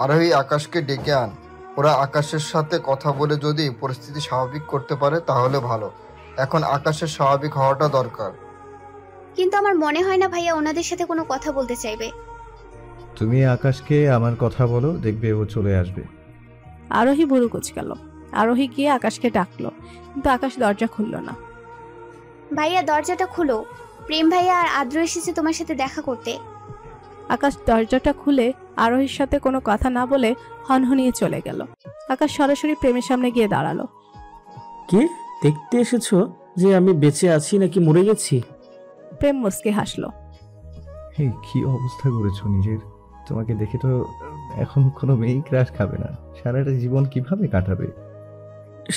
আরোহী আকাশকে ডেকে আন। ওরা আকাশের সাথে কথা বলে যদি পরিস্থিতি স্বাভাবিক করতে পারে তাহলে ভালো। এখন আকাশের স্বাভাবিক হওয়াটা দরকার। কিন্তু আমার মনে হয় না ভাইয়া ওনাদের সাথে কোনো কথা বলতে চাইবে। তুমি আকাশকে আমার কথা বলো, দেখবে ও চলে আসবে। আরোহী ভুরু কুঁচকাল। আরোহী গিয়ে আকাশকে ডাকলো, কিন্তু আকাশ দরজা খুলল না। ভাইয়া দরজাটা খুলো, প্রেম ভাইয়া আর আদ্র এসেছে তোমার সাথে দেখা করতে। আকাশ দরজাটা খুলে আরোহীর সাথে কোনো কথা না বলে হনহনিয়ে চলে গেল। আকাশ সরাসরি প্রেমের সামনে গিয়ে দাঁড়ালো। কি দেখতে এসেছো যে আমি বেঁচে আছি নাকি মরে গেছি? প্রেম মুচকে হাসলো। এই কি অবস্থা করেছো নিজের? তোমাকে দেখে তো এখন কোনো মেয়েই ক্রাশ খাবে না। সারাটা জীবন কিভাবে কাটাবে?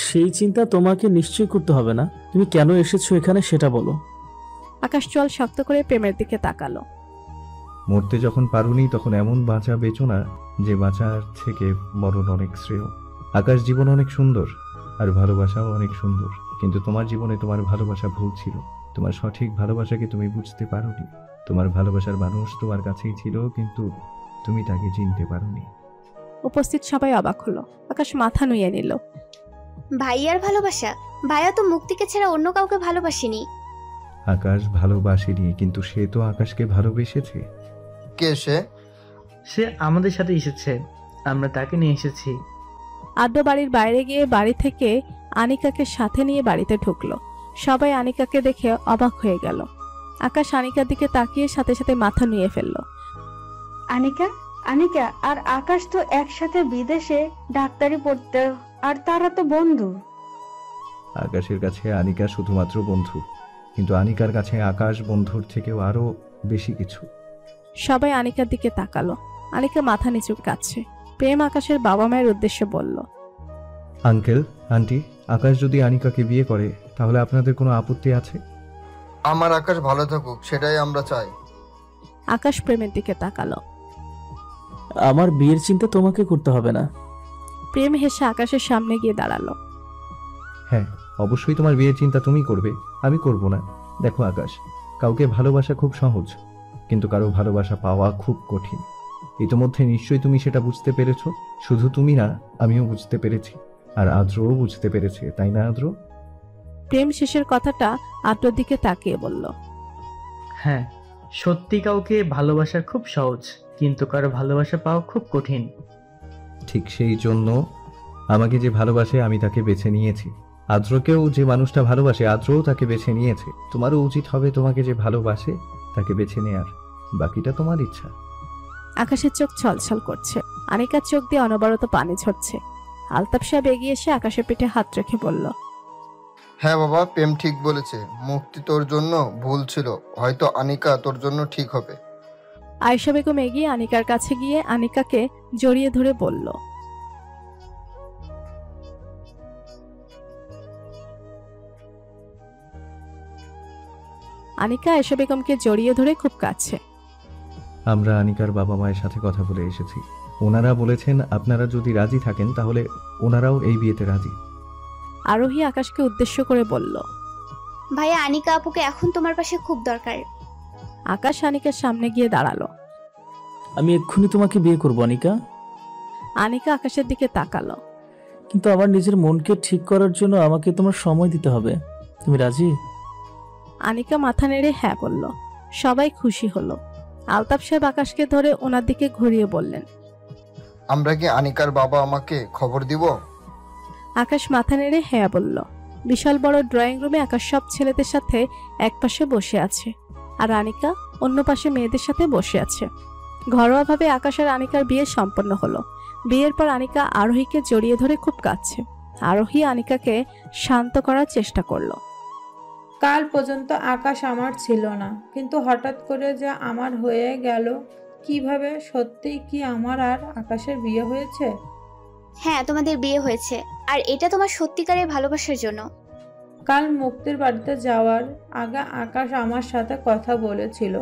সেই চিন্তা তোমাকে নিশ্চয় করতে হবে না। তুমি কেন এসেছো এখানে সেটা বলো। আকাশ চল শক্ত করে প্রেমের দিকে তাকালো। মরতে যখন পারোনি তখন এমন বাঁচা বেচো না যে বাঁচার থেকে মরণ অনেক শ্রেয়। আকাশ জীবন অনেক সুন্দর আর ভালোবাসাও অনেক সুন্দর, কিন্তু তোমার জীবনে তোমার ভালোবাসা ভুল ছিল। তোমার সঠিক ভালোবাসাকে তুমি বুঝতে পারোনি। তোমার ভালোবাসার মানুষ তোমার কাছেই ছিল, কিন্তু তুমি তাকে চিনতে পারোনি। উপস্থিত সবাই অবাক হলো। আকাশ মাথা নুইয়ে নিল। ভাইয়ার ভালোবাসা? ভাইয়া তো মুক্তিকে ছাড়া অন্য কাউকে ভালোবাসেনি। আকাশ ভালোবাসেনি, কিন্তু সে তো আকাশকে ভালোবেসেছে। কে সে? সে আমাদের সাথে এসেছে, আমরা তাকে নিয়ে এসেছি। আদ্য বাড়ির বাইরে গিয়ে বাড়ি থেকে আনিকাকে সাথে নিয়ে বাড়িতে ঢুকলো। সবাই আনিকাকে দেখে অবাক হয়ে গেল। আকাশ আনিকার দিকে তাকিয়ে সাথে সাথে মাথা নুয়ে ফেলল। আনিকা আনিকা আর আকাশ তো একসাথে বিদেশে ডাক্তারি পড়তে, আর তারা তো বন্ধু। আকাশের কাছে আনিকা শুধুমাত্র বন্ধু, কিন্তু আনিকার কাছে আকাশ বন্ধুর থেকেও আরো বেশি কিছু। সবাই আনিকার দিকে তাকালো। আনিকা মাথা নিচু কাচ্ছে। প্রেম আকাশের বাবা মায়ের উদ্দেশ্যে বলল, আঙ্কেল, আন্টি, আকাশ যদি আনিকাকে বিয়ে করে তাহলে আপনাদের কোনো আপত্তি আছে? আমার আকাশ ভালো থাকুক, সেটাই আমরা চাই। আকাশ প্রেমের দিকে তাকালো। আমার বিয়ের চিন্তা তোমাকে করতে হবে না। প্রেম হেসে আকাশের সামনে গিয়ে দাঁড়ালো। হ্যাঁ, অবশ্যই তোমার বিয়ের চিন্তা তুমি করবে, আমি করব না। দেখো আকাশ, কাউকে ভালোবাসা খুব সহজ, কিন্তু কারো ভালোবাসা পাওয়া খুব কঠিন। ইতোমধ্যে নিশ্চয়ই তুমি সেটা বুঝতে পেরেছ। শুধু তুমি না, আমিও বুঝতে পেরেছি, আর আদ্রও বুঝতে পেরেছে, তাই না আদ্র? প্রেম শেষের কথাটা আদ্রর দিকে তাকিয়ে বলল, হ্যাঁ, সত্যি কাউকে ভালোবাসা খুব সহজ, কিন্তু কারো ভালোবাসা পাওয়া খুব কঠিন। ঠিক সেই জন্য আমাকে যে ভালোবাসে আমি তাকে বেছে নিয়েছি। আদ্রকেও যে মানুষটা ভালোবাসে আদ্রও তাকে বেছে নিয়েছে। তোমারও উচিত হবে তোমাকে যে ভালোবাসে তাকে বেছে নেয়ার। বাকিটা তোমার ইচ্ছা। আকাশের চোখ ছলছল করছে। আনিকার চোখ দিয়ে অনবরত পানি ঝরছে। আলতাফ সাহেব এগিয়ে এসে আকাশের পিঠে হাত রেখে বলল, হ্যাঁ বাবা, প্রেম ঠিক বলেছে। মুক্তি তোর জন্য ভুল ছিল, হয়তো আনিকা তোর জন্য ঠিক হবে। আয়েশা বেগম এগিয়ে আনিকার কাছে গিয়ে আনিকাকে জড়িয়ে ধরে বলল, আনিকা আয়েশা বেগমকে জড়িয়ে ধরে খুব কাছে। আমরা আনিকার বাবা মায়ের সাথে কথা বলে এসেছি। ওনারা বলেছেন আপনারা যদি রাজি থাকেন তাহলে ওনারাও এই বিয়েতে রাজি। আরোহী আকাশকে উদ্দেশ্য করে বলল, ভাইয়া আনিকা আপুকে এখন তোমার পাশে খুব দরকার। আকাশ আনিকার সামনে গিয়ে দাঁড়ালো। আমি এক্ষুনি তোমাকে বিয়ে করবো আনিকা। আনিকা আকাশের দিকে তাকালো। কিন্তু আমার নিজের মনকে ঠিক করার জন্য আমাকে তোমার সময় দিতে হবে। তুমি রাজি? আনিকা মাথা নেড়ে হ্যাঁ বলল। সবাই খুশি হলো। আলতাফ সাহেব আকাশকে ধরে ওনার দিকে ঘুরিয়ে বললেন, আমরা কি আনিকার বাবা আমাকে খবর দিব? আকাশ মাথা নেড়ে হ্যাঁ বলল। বিশাল বড় ড্রয়িং রুমে আকাশ সব ছেলেদের সাথে একপাশে বসে আছে, আর আনিকা অন্য পাশে মেয়েদের সাথে বসে আছে। ঘরোয়াভাবে আকাশ আর আনিকার বিয়ে সম্পন্ন হলো। বিয়ের পর আনিকা আরোহীকে জড়িয়ে ধরে খুব কাঁদছে। আরোহী আনিকাকে শান্ত করার চেষ্টা করলো। কাল পর্যন্ত আকাশ আমার ছিল না, কিন্তু হঠাৎ করে যে আমার হয়ে গেল কিভাবে? সত্যিই কি আমার আর আকাশের বিয়ে হয়েছে? হ্যাঁ, তোমাদের বিয়ে হয়েছে, আর এটা তোমার সত্যিকারের ভালোবাসার জন্য। কাল মুক্তির বাড়িতে যাওয়ার আগে আকাশ আমার সাথে কথা বলেছিল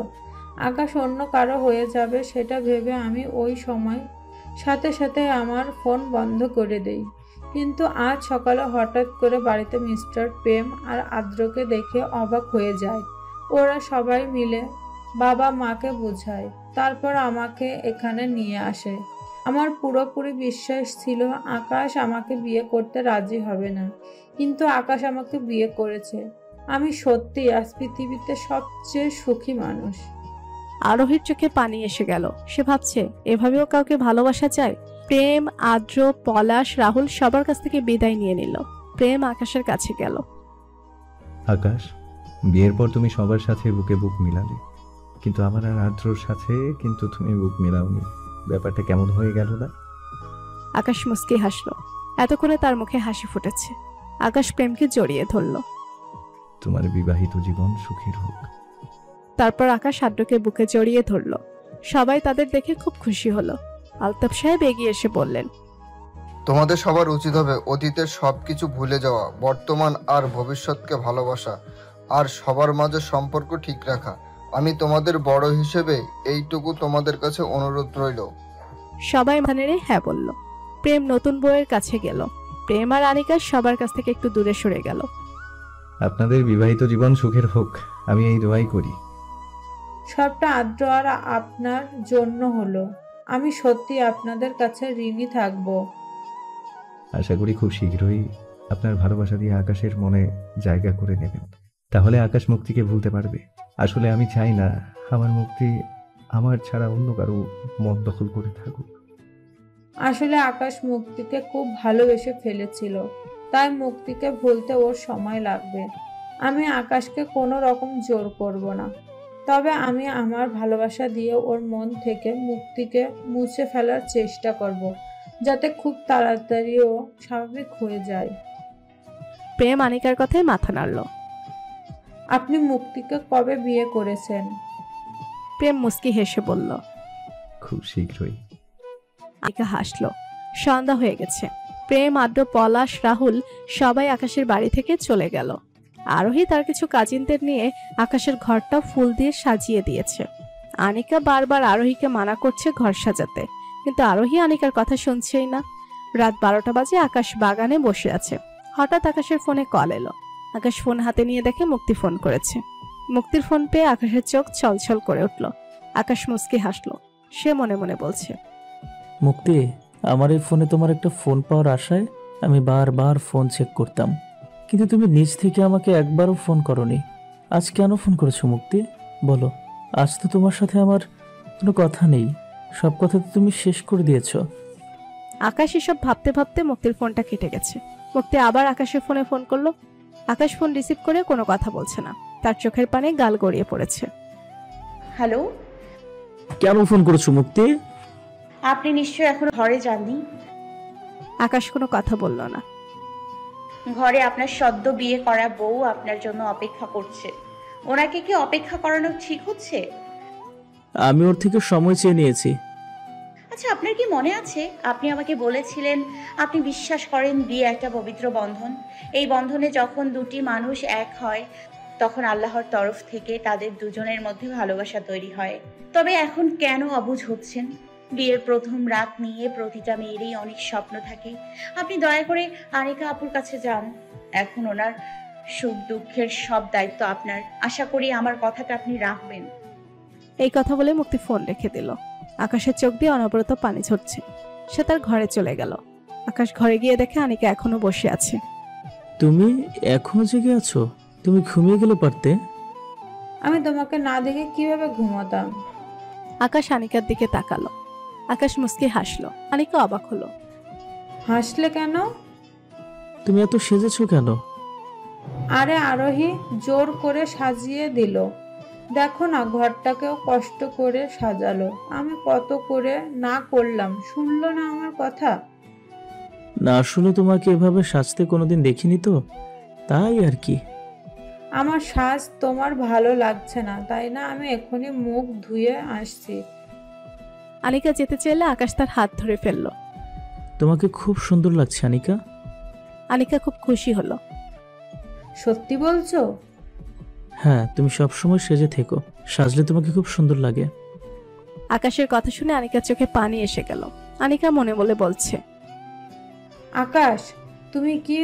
আকাশ অন্য কারো হয়ে যাবে, সেটা ভেবে আমি ওই সময় সাথে সাথে আমার ফোন বন্ধ করে দেই। কিন্তু আজ সকালে হঠাৎ করে বাড়িতে মিস্টার প্রেম আর আদ্রকে দেখে অবাক হয়ে যায়। ওরা সবাই মিলে বাবা মাকে বোঝায়, তারপর আমাকে এখানে নিয়ে আসে। আমার পুরোপুরি বিশ্বাস ছিল আকাশ আমাকে বিয়ে করতে রাজি হবে না, কিন্তু আকাশ আমাকে বিয়ে করেছে। আমি সত্যি আজ পৃথিবীতে সবচেয়ে সুখী মানুষ। আরোহীর চোখে পানি এসে গেল। সে ভাবছে এভাবেও কাউকে ভালোবাসা যায়। প্রেম, আদ্র, পলাশ, রাহুল সবার কাছ থেকে বিদায় নিয়ে নিল। প্রেম আকাশের কাছে গেল। আকাশ, বিয়ের পর তুমি সবার সাথে বুকে বুক মিলালে, কিন্তু আমার আর আদ্রর সাথে কিন্তু তুমি বুক মিলাওনি। ব্যাপারটা কেমন হয়ে গেল না? আকাশ মুচকি হাসলো। এতক্ষণে তার মুখে হাসি ফুটেছে। আকাশ প্রেমকে জড়িয়ে ধরল। তোমার বিবাহিত জীবন সুখের হোক। তারপর আকাশ আদ্রকে বুকে জড়িয়ে ধরল। সবাই তাদের দেখে খুব খুশি হলো। আলতাফ সাহেব এগিয়ে এসে বললেন, তোমাদের সবার উচিত হবে অতীতের সবকিছু ভুলে যাওয়া, বর্তমান আর ভবিষ্যৎকে ভালোবাসা, আর সবার মাঝে সম্পর্ক ঠিক রাখা। আমি তোমাদের বড় হিসেবে এইটুকু তোমাদের কাছে অনুরোধ রইল। সবাই মাথা নেড়ে হ্যাঁ বলল। প্রেম নতুন বউয়ের কাছে গেল। প্রেম আর আনিকা সবার কাছ থেকে একটু দূরে সরে গেল। আপনাদের বিবাহিত জীবন সুখের হোক, আমি এই দোয়াই করি। সবটা আদ্র আর আপনার জন্য হলো। আমি সত্যি আপনাদের কাছে ঋণী থাকবো। আশা করি খুব শীঘ্রই আপনার ভালোবাসা দিয়ে আকাশের মনে জায়গা করে নেবেন। তাহলে আকাশ মুক্তিকে ভুলতে পারবে। আসলে আমি চাই না আমার মুক্তি আমার ছাড়া অন্য কারো মন দখল করে থাকুক। আসলে আকাশ মুক্তিকে খুব ভালোবেসে ফেলেছিল, তাই মুক্তিকে ভুলতে ওর সময় লাগবে। আমি আকাশকে কোনো রকম জোর করব না, তবে আমি আমার ভালোবাসা দিয়ে ওর মন থেকে মুক্তিকে মুছে ফেলার চেষ্টা করব, যাতে খুব তাড়াতাড়ি ও স্বাভাবিক হয়ে যায়। প্রেম আনিকার কথায় মাথা নাড়ল। আপনি মুক্তিকে কবে বিয়ে করেছেন? প্রেম মুচকি হেসে বলল, খুব শীঘ্রই। আনিকা হাসলো। সন্ধ্যা হয়ে গেছে। প্রেম, আদ্র, পলাশ, রাহুল সবাই আকাশের বাড়ি থেকে চলে গেল। আরোহী তার কিছু কাজিনদের নিয়ে আকাশের ঘরটা ফুল দিয়ে সাজিয়ে দিয়েছে। আনিকা বারবার আরোহীকে মানা করছে ঘর সাজাতে, কিন্তু আরোহী আনিকার কথা শুনছেই না। রাত 12টা বাজে আকাশ বাগানে বসে আছে। হঠাৎ আকাশের ফোনে কল এলো। আকাশ ফোন হাতে নিয়ে দেখে মুক্তি ফোন করেছে। মুক্তির ফোন পেয়ে আকাশের চোখ ছলছল করে উঠল। আকাশ মুচকি হাসলো। সে মনে মনে বলছে, মুক্তি, আমার এই ফোনে তোমার একটা ফোন পাওয়ার আশায় আমি বারবার ফোন চেক করতাম, কিন্তু তুমি নিজ থেকে আমাকে একবারও ফোন করনি। আজ কেন ফোন করেছো মুক্তি? বলো। আজ তো তোমার সাথে আমার কোনো কথা নেই, সব কথা তো তুমি শেষ করে দিয়েছো। আকাশ এসব ভাবতে ভাবতে মুক্তির ফোনটা কেটে গেছে। মুক্তি আবার আকাশের ফোনে ফোন করলো। আকাশ ফোন রিসিভ করে কোনো কথা বলছে না। তার চোখের পানে গাল গড়িয়ে পড়েছে। হ্যালো, কেন ফোন করেছো মুক্তি? আপনি নিশ্চয়ই এখনো ঘরে যাননি। আকাশ কোনো কথা বলল না। ঘরে আপনার সদ্য বিয়ে করা বউ আপনার জন্য অপেক্ষা করছে। ওনাকে কি অপেক্ষা করানো ঠিক হচ্ছে? আমি ওর থেকে সময় চেয়ে নিয়েছি। আচ্ছা, আপনার কি মনে আছে আপনি আমাকে বলেছিলেন আপনি বিশ্বাস করেন বিয়ে একটা পবিত্র বন্ধন। এই বন্ধনে যখন দুটি মানুষ এক হয় তখন আল্লাহর তরফ থেকে তাদের দুজনের মধ্যে ভালোবাসা তৈরি হয়। তবে এখন কেন অবুঝ হচ্ছেন? বিয়ের প্রথম রাত নিয়ে প্রতিটা মেয়েরই অনেক স্বপ্ন থাকে। আপনি দয়া করে আনিকা আপুর কাছে যান। এখন ওনার সুখ দুঃখের সব দায়িত্ব আপনার। আশা করি আমার কথাটা আপনি রাখবেন। এই কথা বলে মুক্তি ফোন রেখে দিল। আকাশের চোখ দিয়ে অনবরত পানি ঝরছে। সে তার ঘরে চলে গেল। আকাশ ঘরে গিয়ে দেখে আনিকা এখনো বসে আছে। তুমি এখনো জেগে আছো? তুমি ঘুমিয়ে গেলে পারতে। আমি তোমাকে না দেখে কিভাবে ঘুমাতাম? আকাশ আনিকার দিকে তাকালো। আকাশ মুচকি হাসলো। আনিকা অবাক হলো। হাসলে কেন? তুমি এত সেজেছো কেন? আরে আরোহী জোর করে সাজিয়ে দিল। দেখো না, ঘরটাকেও কষ্ট করে সাজালো। আমি কত করে না করলাম, শুনলো না আমার কথা। না, আসলে তোমাকে এভাবে সাজতে কোনোদিন দেখিনি তো, তাই আর কি। আমার সাজ তোমার ভালো লাগছে না তাই না? আমি এখনই মুখ ধুয়ে আসছি। আনিকা যেতে চাইলে আকাশ তার হাত ধরে ফেললো। তোমাকে খুব সুন্দর লাগছে আনিকা। আনিকা খুব খুশি হলো। সত্যি বলছো? হ্যাঁ, তুমি সবসময় সেজে থেকো, সাজলে তোমাকে খুব সুন্দর লাগে। আকাশের কথা শুনে আনিকার চোখে পানি এসে গেল। আনিকা মনে বলে বলছে, আকাশ, তুমি কি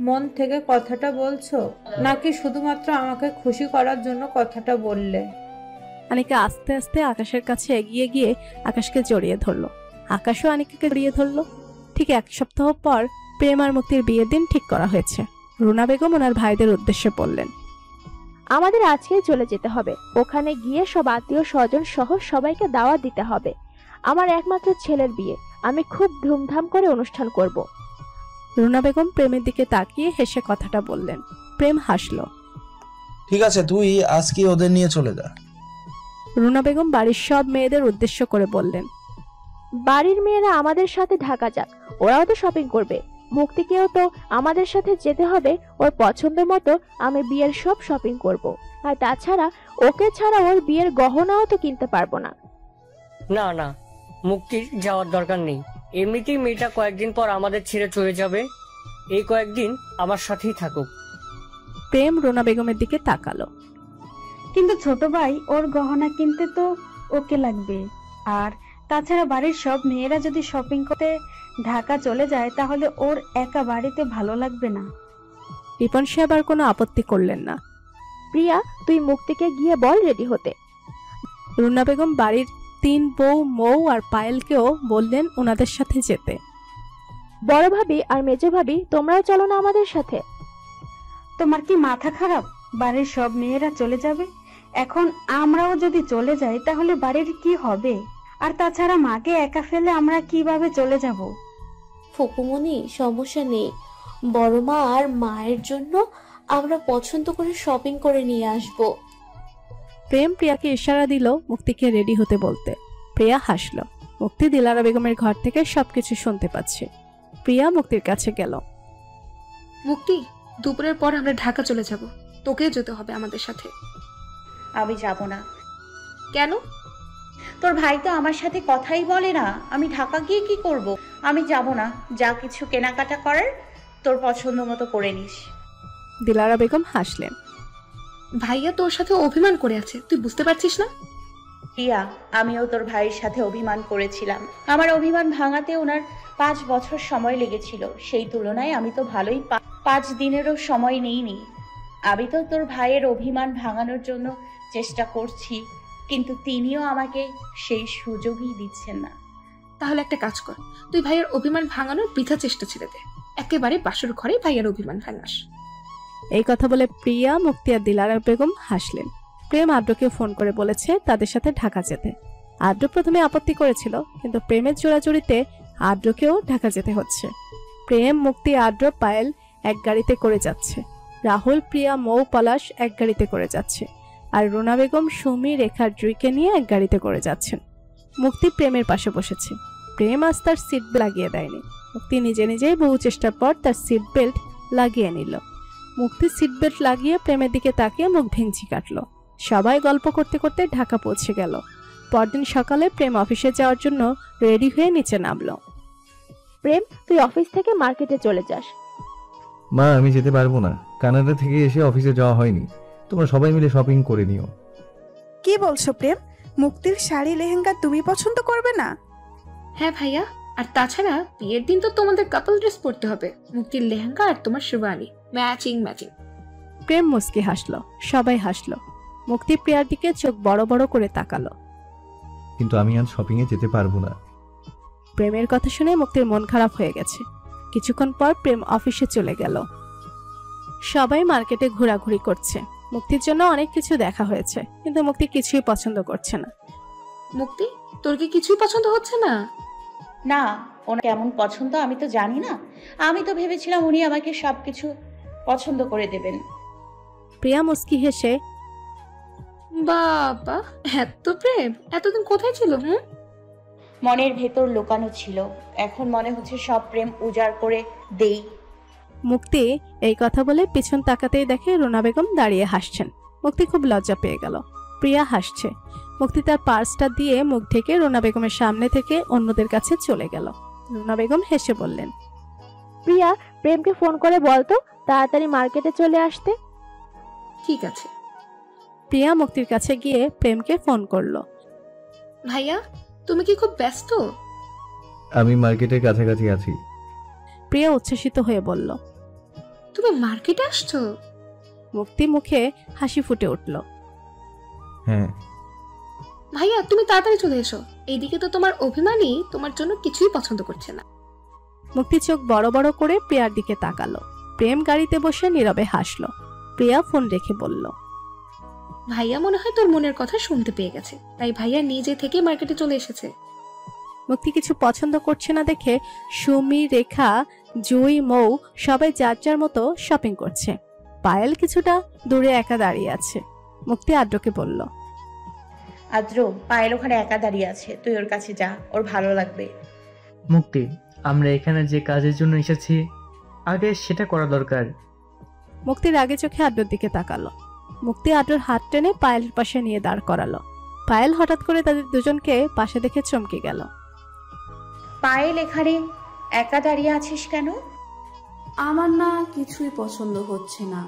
মন থেকে কথাটা বলছো, নাকি শুধুমাত্র আমাকে খুশি করার জন্য কথাটা বললে? আনিকা আস্তে আস্তে আকাশের কাছে এগিয়ে গিয়ে আকাশকে জড়িয়ে ধরলো। আকাশও আনিকাকে জড়িয়ে ধরল। ঠিক 1 সপ্তাহ পর প্রেম আর মুক্তির বিয়ের দিন ঠিক করা হয়েছে। রুনা বেগম ওনার ভাইদের উদ্দেশ্যে বললেন, আমাদের আজকেই চলে যেতে হবে। ওখানে গিয়ে সব আত্মীয় স্বজন সহ সবাইকে দাওয়াত দিতে হবে। আমার একমাত্র ছেলের বিয়ে, আমি খুব ধুমধাম করে অনুষ্ঠান করব। রুনা বেগম প্রেমের দিকে তাকিয়ে হেসে কথাটা বললেন। প্রেম হাসল। ঠিক আছে, তুই আজকে ওদের নিয়ে চলে যা। রুনা বেগম বাড়ির সব মেয়েদের উদ্দেশ্য করে বললেন, বাড়ির মেয়েরা আমাদের সাথে ঢাকা যাক, ওরাও তো শপিং করবে। মুক্তিকেও তো আমাদের সাথে যেতে হবে, ওর পছন্দ মতো আমি বিয়ের সব শপিং করব। আর তাছাড়া ওকে ছাড়া ওর বিয়ের গহনাও তো কিনতে পারবো না। না না, মুক্তির যাওয়ার দরকার নেই। এমনিতেই মেয়েটা কয়েকদিন পর আমাদের ছেড়ে চলে যাবে, এই কয়েকদিন আমার সাথেই থাকুক। প্রেম রুনা বেগমের দিকে তাকালো। কিন্তু ছোট ভাই, ওর গহনা কিনতে তো ওকে লাগবে। আর তাছাড়া বাড়ির সব মেয়েরা যদি শপিং করতে ঢাকা চলে যায় তাহলে ওর একা বাড়িতে ভালো লাগবে না। রিপন সাহেব আর কোনো আপত্তি করলেন না। প্রিয়া, তুই মুক্তিকে গিয়ে বল রেডি হতে। রুনা বেগম বাড়ির 3 বউ মৌ আর পায়েলকেও বললেন ওনাদের সাথে যেতে। বড় ভাবি আর মেজো ভাবি, তোমরাও চলো না আমাদের সাথে। তোমার কি মাথা খারাপ? বাড়ির সব মেয়েরা চলে যাবে, এখন আমরাও যদি চলে যাই তাহলে বাড়ির কি হবে? আর তাছাড়া মাকে একা ফেলে আমরা কিভাবে চলে যাব? ফুকুমনি, সমস্যা নেই, বড় মা আর মায়ের জন্য আমরা পছন্দ করে শপিং করে নিয়ে আসব। প্রেম প্রিয়াকে ইশারা দিল মুক্তিকে রেডি হতে বলতে। প্রিয়া হাসল। মুক্তি দিলারা বেগমের ঘর থেকে সবকিছু শুনতে পাচ্ছে। প্রিয়া মুক্তির কাছে গেল। মুক্তি, দুপুরের পর আমরা ঢাকা চলে যাব, তোকে যেতে হবে আমাদের সাথে। আমি যাব না। কেন? তোর ভাই তো আমার সাথে কথাই বলে না, আমি ঢাকা গিয়ে কি করব? আমি যাব না। যা কিছু কেনাকাটা করার তোর পছন্দ মতো করে নিস। দিলারা বেগম হাসলেন। ভাইয়া তোর সাথে অভিমান করে আছে, তুই বুঝতে পারছিস না? প্রিয়া, আমিও তোর ভাইয়ের সাথে অভিমান করেছিলাম। আমার অভিমান ভাঙাতে ওনার 5 বছর সময় লেগেছিল, সেই তুলনায় আমি তো ভালোই 5 দিনেরও সময় নেইনি। আমি তো তোর ভাইয়ের অভিমান ভাঙানোর জন্য চেষ্টা করছি, কিন্তু তিনিও আমাকে সেই সুযোগই দিচ্ছেন না। তাহলে একটা কাজ কর, তুই ভাইয়ের অভিমান ভাঙানোর বৃথা চেষ্টা ছেড়ে দে, একেবারে বাসর ঘরে ভাইয়ের অভিমান ভাঙাস। এই কথা বলে প্রিয়া, মুক্তি আর দিলারা বেগম হাসলেন। প্রেম আদ্রকে ফোন করে বলেছে তাদের সাথে ঢাকা যেতে। আদ্র প্রথমে আপত্তি করেছিল, কিন্তু প্রেমের জোড়াজুড়িতে আদ্রকেও ঢাকা যেতে হচ্ছে। প্রেম, মুক্তি, আদ্র, পায়েল এক গাড়িতে করে যাচ্ছে। রাহুল, প্রিয়া, মৌ, পলাশ এক গাড়িতে করে যাচ্ছে। আর রুনা বেগম, সুমি, রেখা, জুইকে নিয়ে এক গাড়িতে করে যাচ্ছেন। মুক্তি প্রেমের পাশে বসেছে। প্রেম আজ তার সিট বেল্ট লাগিয়ে দেয়নি। মুক্তি নিজে নিজেই বহু চেষ্টার পর তার সিট বেল্ট লাগিয়ে নিল। মুক্তি সিট বেল্ট লাগিয়ে প্রেমের দিকে তাকিয়ে মুখ ভেঙচি কাটল। সবাই গল্প করতে করতে ঢাকা পৌঁছে গেল। পরদিন সকালে প্রেম অফিসে যাওয়ার জন্য রেডি হয়ে নিচে নামলো। প্রেম, তুই অফিস থেকে মার্কেটে চলে যাস। মা, আমি যেতে পারবো না। কানাডা থেকে এসে অফিসে যাওয়া হয়নি। তোমরা সবাই মিলে শপিং করে নিও। কি বলছো প্রেম? মুক্তির শাড়ি লেহেঙ্গা তুমি পছন্দ করবে না? হ্যাঁ ভাইয়া, আর তাছাড়া বিয়ের দিন তো তোমাদের কাপল ড্রেস পরতে হবে। মুক্তির লেহেঙ্গা আর তোমার শেরওয়ানি ম্যাচিং ম্যাচিং। প্রেম মুস্কি হাসলো। সবাই হাসলো। মুক্তি প্রিয়ার দিকে চোখ বড় বড় করে তাকালো। কিন্তু আমি আজ শপিং এ যেতে পারবো না। প্রেমের কথা শুনে মুক্তির মন খারাপ হয়ে গেছে। কিছুক্ষণ পর প্রেম অফিসে চলে গেল। সবাই মার্কেটে ঘোরাঘুরি করছে। মুক্তির জন্য অনেক কিছু দেখা হয়েছে, কিন্তু মুক্তি কিছুই পছন্দ করছে না। মুক্তি, তোর কি কিছুই পছন্দ হচ্ছে না? না, ওনার কেমন পছন্দ আমি তো জানি না। আমি তো ভেবেছিলাম উনি আমাকে সবকিছু পছন্দ করে দেবেন। প্রিয়া মুস্কি হেসে, বাবা, এত প্রেম এতদিন কোথায় ছিল? মনের ভেতর লুকানো ছিল, এখন মনে হচ্ছে সব প্রেম উজাড় করে দেই। মুক্তি এই কথা বলে পিছন তাকাতেই দেখে রুনা বেগম দাঁড়িয়ে হাসছেন। মুক্তি খুব লজ্জা পেয়ে গেল। প্রিয়া হাসছে। মুক্তি তার পার্সটা দিয়ে মুখ ঢেকে রুনা বেগমের সামনে থেকে অন্যদের কাছে চলে গেল। রুনা বেগম হেসে বললেন, প্রিয়া, প্রেমকে ফোন করে বলতো তাড়াতাড়ি মার্কেটে চলে আসতে। ঠিক আছে। প্রিয়া মুক্তির কাছে গিয়ে প্রেমকে ফোন করলো। ভাইয়া, তুমি কি খুব ব্যস্ত? আমি মার্কেটের কাছাকাছি আছি। প্রিয়া উচ্ছ্বসিত হয়ে বলল, তুমি মার্কেটে আসছো? মুক্তি মুখে হাসি ফুটে উঠল। হ্যাঁ। ভাইয়া তুমি তাড়াতাড়ি চলে এসো, এইদিকে তো তোমার অভিমানী তোমার জন্য কিছুই পছন্দ করছে না। মুক্তি চোখ বড় বড় করে প্রিয়ার দিকে তাকালো। প্রেম গাড়িতে বসে নীরবে হাসলো। প্রিয়া ফোন রেখে বলল, ভাইয়া মনে হয় তোর মনের কথা শুনতে পেয়ে গেছে, তাই ভাইয়া নিজে থেকে মার্কেটে চলে এসেছে। মুক্তি কিছু পছন্দ করছে না দেখে সুমি, রেখা, জুই, মৌ সবাই যার যার মতো শপিং করছে। পায়েল কিছুটা দূরে একা দাঁড়িয়ে আছে। মুক্তি আদ্রকে বলল, আদ্র, পায়েল ওখানে একা দাঁড়িয়ে আছে, তুই ওর কাছে যা, ওর ভালো লাগবে। মুক্তি, আমরা এখানে যে কাজের জন্য এসেছি আগে সেটা করা দরকার। মুক্তির আগে চোখে আদ্রর দিকে তাকালো। মুক্তি আদ্রর হাত টেনে পায়েলের পাশে নিয়ে দাঁড় করালো। পায়েল হঠাৎ করে তাদের দুজনকে পাশে দেখে চমকে গেল। পায়েল, এখানে একা দাঁড়িয়ে আছিস কেন? আমার না কিছুই পছন্দ হচ্ছে না,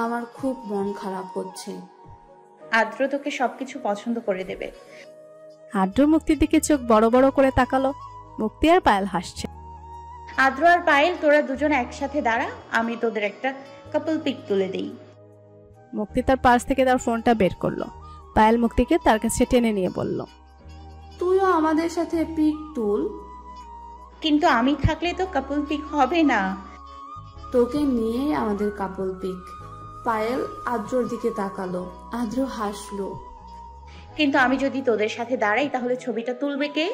আমার খুব মন খারাপ হচ্ছে। আদ্র তোকে সবকিছু পছন্দ করে দেবে। আদ্র মুক্তির দিকে চোখ বড় বড় করে তাকালো। মুক্তি আর পায়েল হাসছে। আদ্র আর পায়েল, তোরা দুজন একসাথে দাঁড়া, আমি তোদের একটা কাপল পিক তুলে দেই। মুক্তি তার পার্স থেকে তার ফোনটা বের করলো। পায়েল মুক্তিকে তার কাছে টেনে নিয়ে বলল, তুইও আমাদের সাথে পিক তুল। কিন্তু আমি থাকলে তো কাপল পিক হবে না। তোকে নিয়েই আমাদের কাপল পিক। পায়েল আদ্রর দিকে তাকালো। আদ্র হাসলো। কিন্তু আমি যদি তোদের সাথে দাঁড়াই তাহলে ছবিটা তুলবে কে?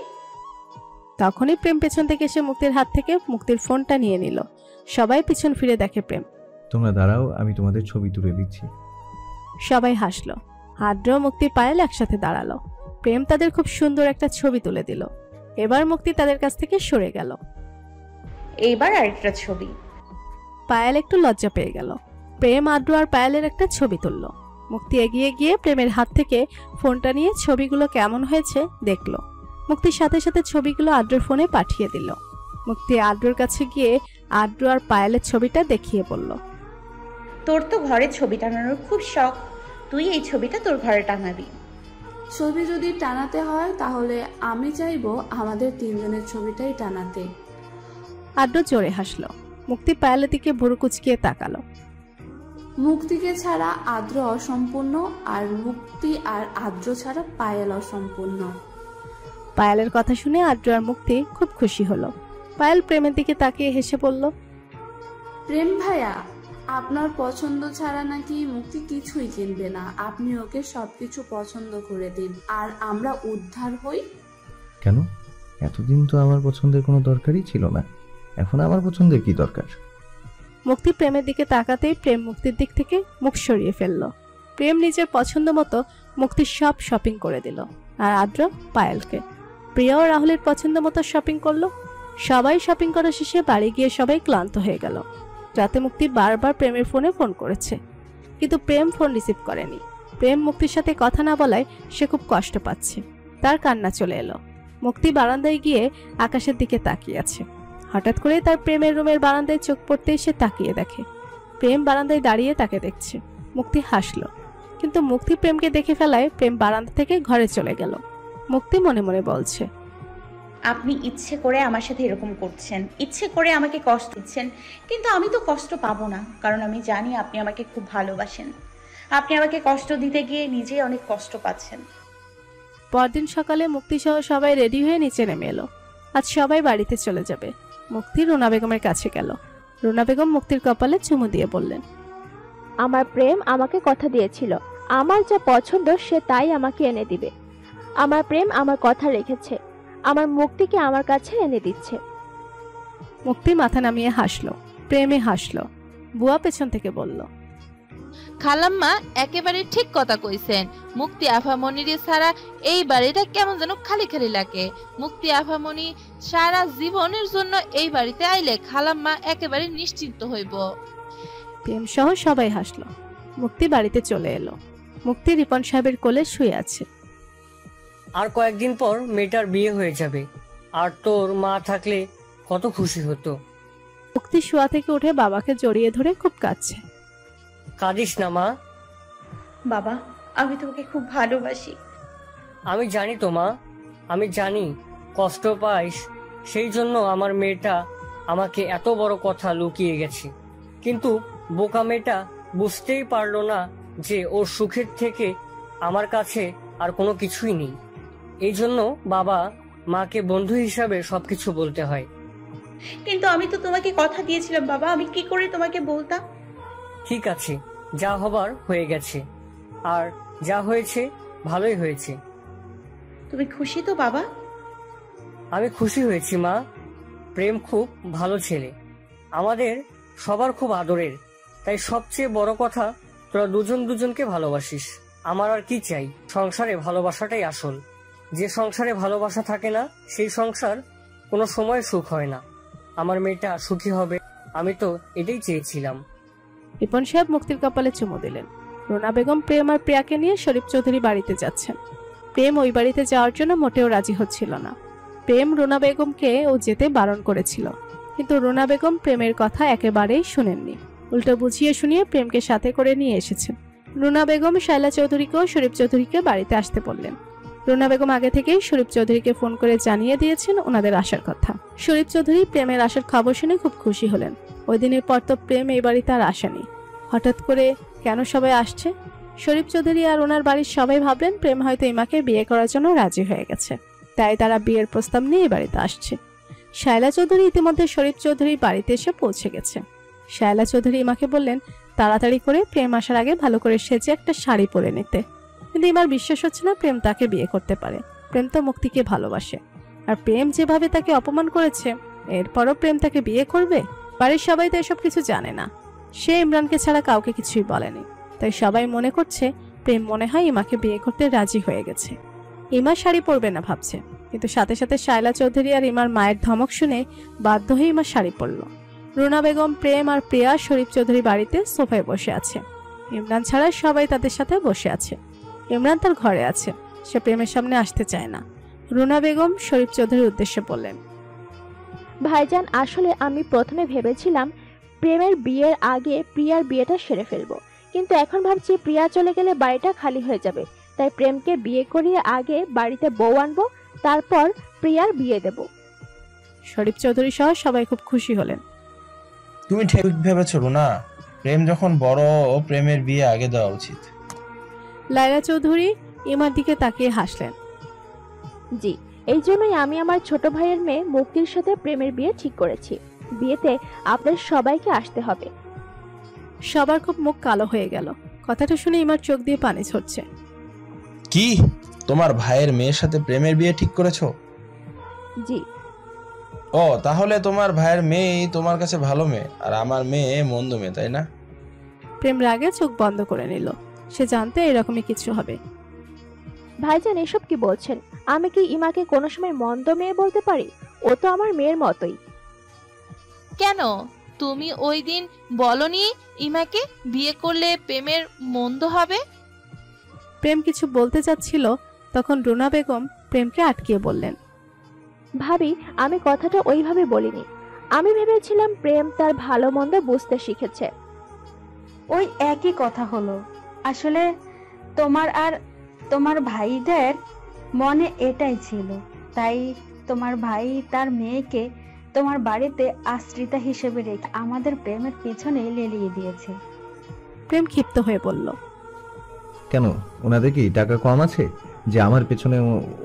তখনই প্রেম পেছন থেকে এসে মুক্তির হাত থেকে মুক্তির ফোনটা নিয়ে নিল। সবাই পিছন ফিরে দেখে প্রেম। তোমরা দাঁড়াও, আমি তোমাদের ছবি তুলে দিচ্ছি। সবাই হাসলো। আদ্র, মুক্তি, পায়েল একসাথে দাঁড়ালো। প্রেম তাদের খুব সুন্দর একটা ছবি তুলে দিল। এবার মুক্তি তাদের কাছ থেকে সরে গেল। এইবার আরেকটা ছবি। পায়েল একটু লজ্জা পেয়ে গেল। প্রেম, আদ্র আর পায়েলের একটা ছবি তুলল। মুক্তি এগিয়ে গিয়ে প্রেমের হাত থেকে ফোনটা নিয়ে ছবিগুলো কেমন হয়েছে দেখলো। মুক্তির সাথে সাথে ছবিগুলো আদ্রর ফোনে পাঠিয়ে দিল। মুক্তি আদ্রর কাছে গিয়ে আদ্র আর পায়েলের ছবিটা দেখিয়ে বলল, তোর তো ঘরে ছবি টানানোর খুব শখ, তুই এই ছবিটা তোর ঘরে টাঙাবি। ছবি যদি টানাতে হয় তাহলে আমি চাইবো আমাদের তিনজনের ছবিটাই টানাতে। আদ্র জোরে হাসলো। মুক্তি পায়েলের দিকে ভুরু কুচকিয়ে তাকালো। মুক্তিকে ছাড়া আদ্র অসম্পূর্ণ, আর মুক্তি আর আদ্র ছাড়া পায়েল অসম্পূর্ণ। পায়েলের কথা শুনে আদ্র আর মুক্তি খুব খুশি হলো। পায়েল প্রেমের দিকে তাকিয়ে হেসে বলল, প্রেম ভাইয়া, আপনার পছন্দ ছাড়া নাকি মুক্তি কিছুই কিনবে না। আপনি ওকে সবকিছু পছন্দ করে দিন আর আমরা উদ্ধার হই। কেন? এতদিন তো আমার পছন্দের কোনো দরকারই ছিল না, এখন আমার পছন্দের কি দরকার? মুক্তি প্রেমের দিকে তাকাতেই প্রেম মুক্তির দিক থেকে মুখ সরিয়ে ফেললো। প্রেম নিজের পছন্দ মতো মুক্তির সব শপিং করে দিল। আর আদ্র পায়েলকে। প্রিয়া ও রাহুলের পছন্দ মতো শপিং করলো। সবাই শপিং করা শেষে বাড়ি গিয়ে সবাই ক্লান্ত হয়ে গেল। রাতে মুক্তি বারবার প্রেমের ফোনে ফোন করেছে, কিন্তু প্রেম ফোন রিসিভ করেনি। প্রেম মুক্তির সাথে কথা না বলায় সে খুব কষ্ট পাচ্ছে। তার কান্না চলে এলো। মুক্তি বারান্দায় গিয়ে আকাশের দিকে তাকিয়ে আছে। হঠাৎ করে তার প্রেমের রুমের বারান্দায় চোখ পড়তেই সে তাকিয়ে দেখে প্রেম বারান্দায় দাঁড়িয়ে তাকে দেখছে। মুক্তি হাসলো, কিন্তু মুক্তি প্রেমকে দেখে ফেলায় প্রেম বারান্দা থেকে ঘরে চলে গেল। মুক্তি মনে মনে বলছে, আপনি ইচ্ছে করে আমার সাথে এরকম করছেন, ইচ্ছে করে আমাকে কষ্ট দিচ্ছেন, কিন্তু আমি তো কষ্ট পাবো না, কারণ আমি জানি আপনি আমাকে খুব ভালোবাসেন। আপনি আমাকে কষ্ট দিতে গিয়ে নিজেই অনেক কষ্ট পাচ্ছেন। পরদিন সকালে মুক্তি সহ সবাই রেডি হয়ে নিচে নেমে এলো। আজ সবাই বাড়িতে চলে যাবে। মুক্তি রুনা বেগমের কাছে গেল। রুনা বেগম মুক্তির কপালে চুমু দিয়ে বললেন, আমার প্রেম আমাকে কথা দিয়েছিল, আমার যা পছন্দ সে তাই আমাকে এনে দিবে। আমার প্রেম আমার কথা রেখেছে, আমার মুক্তিকে আমার কাছে এনে দিচ্ছে। মুক্তি মাথা নামিয়ে হাসলো। প্রেমে হাসলো। বুয়া পেছন থেকে বলল, খালাম্মা একেবারে ঠিক কথা কইছেন। মুক্তি আফামনিরে ছাড়া এই বাড়িটা কেমন যেন খালি খালি লাগে। মুক্তি আফামনি সারা জীবনের জন্য এই বাড়িতে আইলে খালাম্মা একেবারে নিশ্চিন্ত হইব। প্রেম সহ সবাই হাসলো। মুক্তি বাড়িতে চলে এলো। মুক্তি রিপন সাহেবের কোলে শুয়ে আছে। আর কয়েকদিন পর মেয়েটার বিয়ে হয়ে যাবে, আর তোর মা থাকলে কত খুশি হতো। মুক্তি শোয়া থেকে উঠে বাবাকে জড়িয়ে ধরে খুব কাঁদছে। কাঁদিস না মা। বাবা, আমি তোমাকে খুব ভালোবাসি। আমি জানি তো মা, আমি জানি কষ্ট পাইস, সেই জন্য আমার মেয়েটা আমাকে এত বড় কথা লুকিয়ে গেছে। কিন্তু বোকা মেয়েটা বুঝতেই পারলো না যে ওর সুখের থেকে আমার কাছে আর কোনো কিছুই নেই। এই জন্য বাবা মাকে বন্ধু হিসাবে সবকিছু বলতে হয়। কিন্তু আমি তো তোমাকে কথা দিয়েছিলাম বাবা, আমি কি করে তোমাকে বলতাম? ঠিক আছে, যা হবার হয়ে গেছে, আর যা হয়েছে ভালোই হয়েছে। তুমি খুশি তো বাবা? আমি খুশি হয়েছি মা। প্রেম খুব ভালো ছেলে, আমাদের সবার খুব আদরের। তাই সবচেয়ে বড় কথা, তোরা দুজন দুজনকে ভালোবাসিস। আমার আর কি চাই? সংসারে ভালোবাসাটাই আসল। যে সংসারে ভালোবাসা থাকে না, সেই সংসার কোনো সময় সুখ হয় না। আমার মেয়েটা সুখী হবে, আমি তো এটাই চেয়েছিলাম। রিপন সাহেব মুক্তির কপালে চুমু দিলেন। রুনা বেগম প্রেম আর প্রিয়াকে নিয়ে শরীফ চৌধুরী বাড়িতে যাচ্ছেন। প্রেম ওই বাড়িতে যাওয়ার জন্য মোটেও রাজি হচ্ছিল না। প্রেম রুনা বেগমকে ও যেতে বারণ করেছিল, কিন্তু রুনা বেগম প্রেমের কথা একেবারেই শুনেননি। উল্টো বুঝিয়ে শুনিয়ে প্রেমকে সাথে করে নিয়ে এসেছেন। রুনা বেগম শায়লা চৌধুরীকেও শরীফ চৌধুরীকে বাড়িতে আসতে বললেন। রুনা বেগম আগে থেকেই শরীফ চৌধুরীকে ফোন করে জানিয়ে দিয়েছেন ওনাদের আসার কথা। শরীফ চৌধুরী প্রেমের আসার খবর শুনে খুব খুশি হলেন। ওই দিনের পর তো প্রেম এই বাড়িতে আর আসেনি। হঠাৎ করে কেন সবাই আসছে? শরীফ চৌধুরী আর ওনার বাড়ির সবাই ভাবলেন প্রেম হয়তো ইমাকে বিয়ে করার জন্য রাজি হয়ে গেছে, তাই তারা বিয়ের প্রস্তাব নিয়ে এই বাড়িতে আসছে। শায়লা চৌধুরী ইতিমধ্যে শরীফ চৌধুরীর বাড়িতে এসে পৌঁছে গেছে। শায়লা চৌধুরী ইমাকে বললেন তাড়াতাড়ি করে প্রেম আসার আগে ভালো করে সেজে একটা শাড়ি পরে নিতে, কিন্তু ইমার বিশ্বাস হচ্ছে না প্রেম তাকে বিয়ে করতে পারে। প্রেম তো মুক্তিকে ভালোবাসে, আর প্রেম যেভাবে তাকে অপমান করেছে, এরপরও প্রেম তাকে বিয়ে করবে? বাড়ির সবাই তো এসব কিছু জানে না। সে ইমরানকে ছাড়া কাউকে কিছুই বলেনি, তাই সবাই মনে করছে প্রেম মনে হয় ইমাকে বিয়ে করতে রাজি হয়ে গেছে। ইমা শাড়ি পরবে না ভাবছে, কিন্তু সাথে সাথে শায়লা চৌধুরী আর ইমার মায়ের ধমক শুনে বাধ্য হয়ে ইমা শাড়ি পরল। রুনা বেগম, প্রেম আর প্রিয়া শরীফ চৌধুরী বাড়িতে সোফায় বসে আছে। ইমরান ছাড়া সবাই তাদের সাথে বসে আছে। ইমরান তার ঘরে আছে, সে প্রেমের সামনে আসতে চায় না। রুনা বেগম শরীফ চৌধুরীর উদ্দেশ্যে বললেন, ভাইজান, আসলে আমি প্রথমে ভেবেছিলাম প্রেমের বিয়ের আগে প্রিয়ার বিয়েটা সেরে ফেলবো, কিন্তু এখন ভাবছি প্রিয়া চলে গেলে বাড়িটা খালি হয়ে যাবে, তাই প্রেমকে বিয়ে করিয়ে আগে বাড়িতে বউ আনবো, তারপর প্রিয়ার বিয়ে দেব। শরীফ চৌধুরী সহ সবাই খুব খুশি হলেন। তুমি ঠিক ভেবেছো না, প্রেম যখন বড়, প্রেমের বিয়ে আগে দেওয়া উচিত। লায়লা চৌধুরী ইমার দিকে তাকিয়ে হাসলেন। জি, এই জন্যই আমি আমার ছোট ভাইয়ের মেয়ে মুক্তির সাথে প্রেমের বিয়ে ঠিক করেছি। বিয়েতে আপনার সবাইকে আসতে হবে। সবার খুব মুখ কালো হয়ে গেল। কথাটা শুনে ইমার চোখ দিয়ে পানি ঝরছে। কি, তোমার ভাইয়ের মেয়ের সাথে প্রেমের বিয়ে ঠিক করেছো? জি। ও, তাহলে তোমার ভাইয়ের মেয়েই তোমার কাছে ভালো মেয়ে, আর আমার মেয়ে মন্দ মেয়ে, তাই না? প্রেম রাগে চোখ বন্ধ করে নিল। সে জানতে এরকমই কিছু হবে। ভাইজান, এসব কি বলছেন? আমি কি ইমাকে কোনো সময় মন্দ মেয়ে বলতে পারি? ও তো আমার মেয়ের মতোই। কেন তুমি ওই দিন বলনি ইমাকে বিয়ে করলে প্রেমের মন্দ হবে? প্রেম কিছু বলতে যাচ্ছিল, তখন রুনা বেগম প্রেমকে আটকিয়ে বললেন, ভাবি, আমি কথাটা ওইভাবে বলিনি। আমি ভেবেছিলাম প্রেম তার ভালো মন্দ বুঝতে শিখেছে। ওই একই কথা হলো। আসলে তোমার আর তোমার ভাইদের মনে এটাই ছিল, তাই তোমার ভাই তার মেয়েকে তোমার বাড়িতে আশ্রিতা হিসেবে রেখে আমাদের প্রেমের পিছনে লেলিয়ে দিয়েছে। প্রেম ক্ষিপ্ত হয়ে বলল, কেন, ওনাদের কি টাকা কম আছে যে আমার পেছনে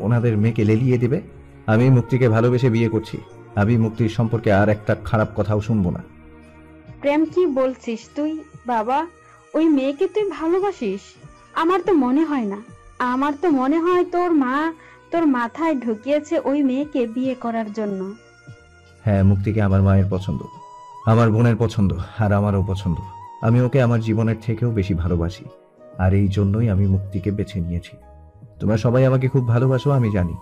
ওনাদের মেয়েকে লেলিয়ে দিবে? আমি মুক্তিকে ভালোবেসে বিয়ে করছি। আমি মুক্তির সম্পর্কে আর একটা খারাপ কথাও শুনবো না। প্রেম, কি বলছিস তুই? বাবা, ওই মেয়েকে তুই ভালোবাসিস? আমার তো মনে হয় না। আমার তো মনে হয় তোর মা তোর মাথায় ঢুকিয়েছে ওই মেয়েকে বিয়ে করার জন্য। হ্যাঁ, মুক্তিকে আমার মায়ের পছন্দ, আমার বোনের পছন্দ, আর আমারও পছন্দ। আমি ওকে আমার জীবনের থেকেও বেশি ভালোবাসি, আর এই জন্যই আমি মুক্তিকে বেছে নিয়েছি। তোমরা সবাই আমাকে খুব ভালোবাসো, আমি জানি।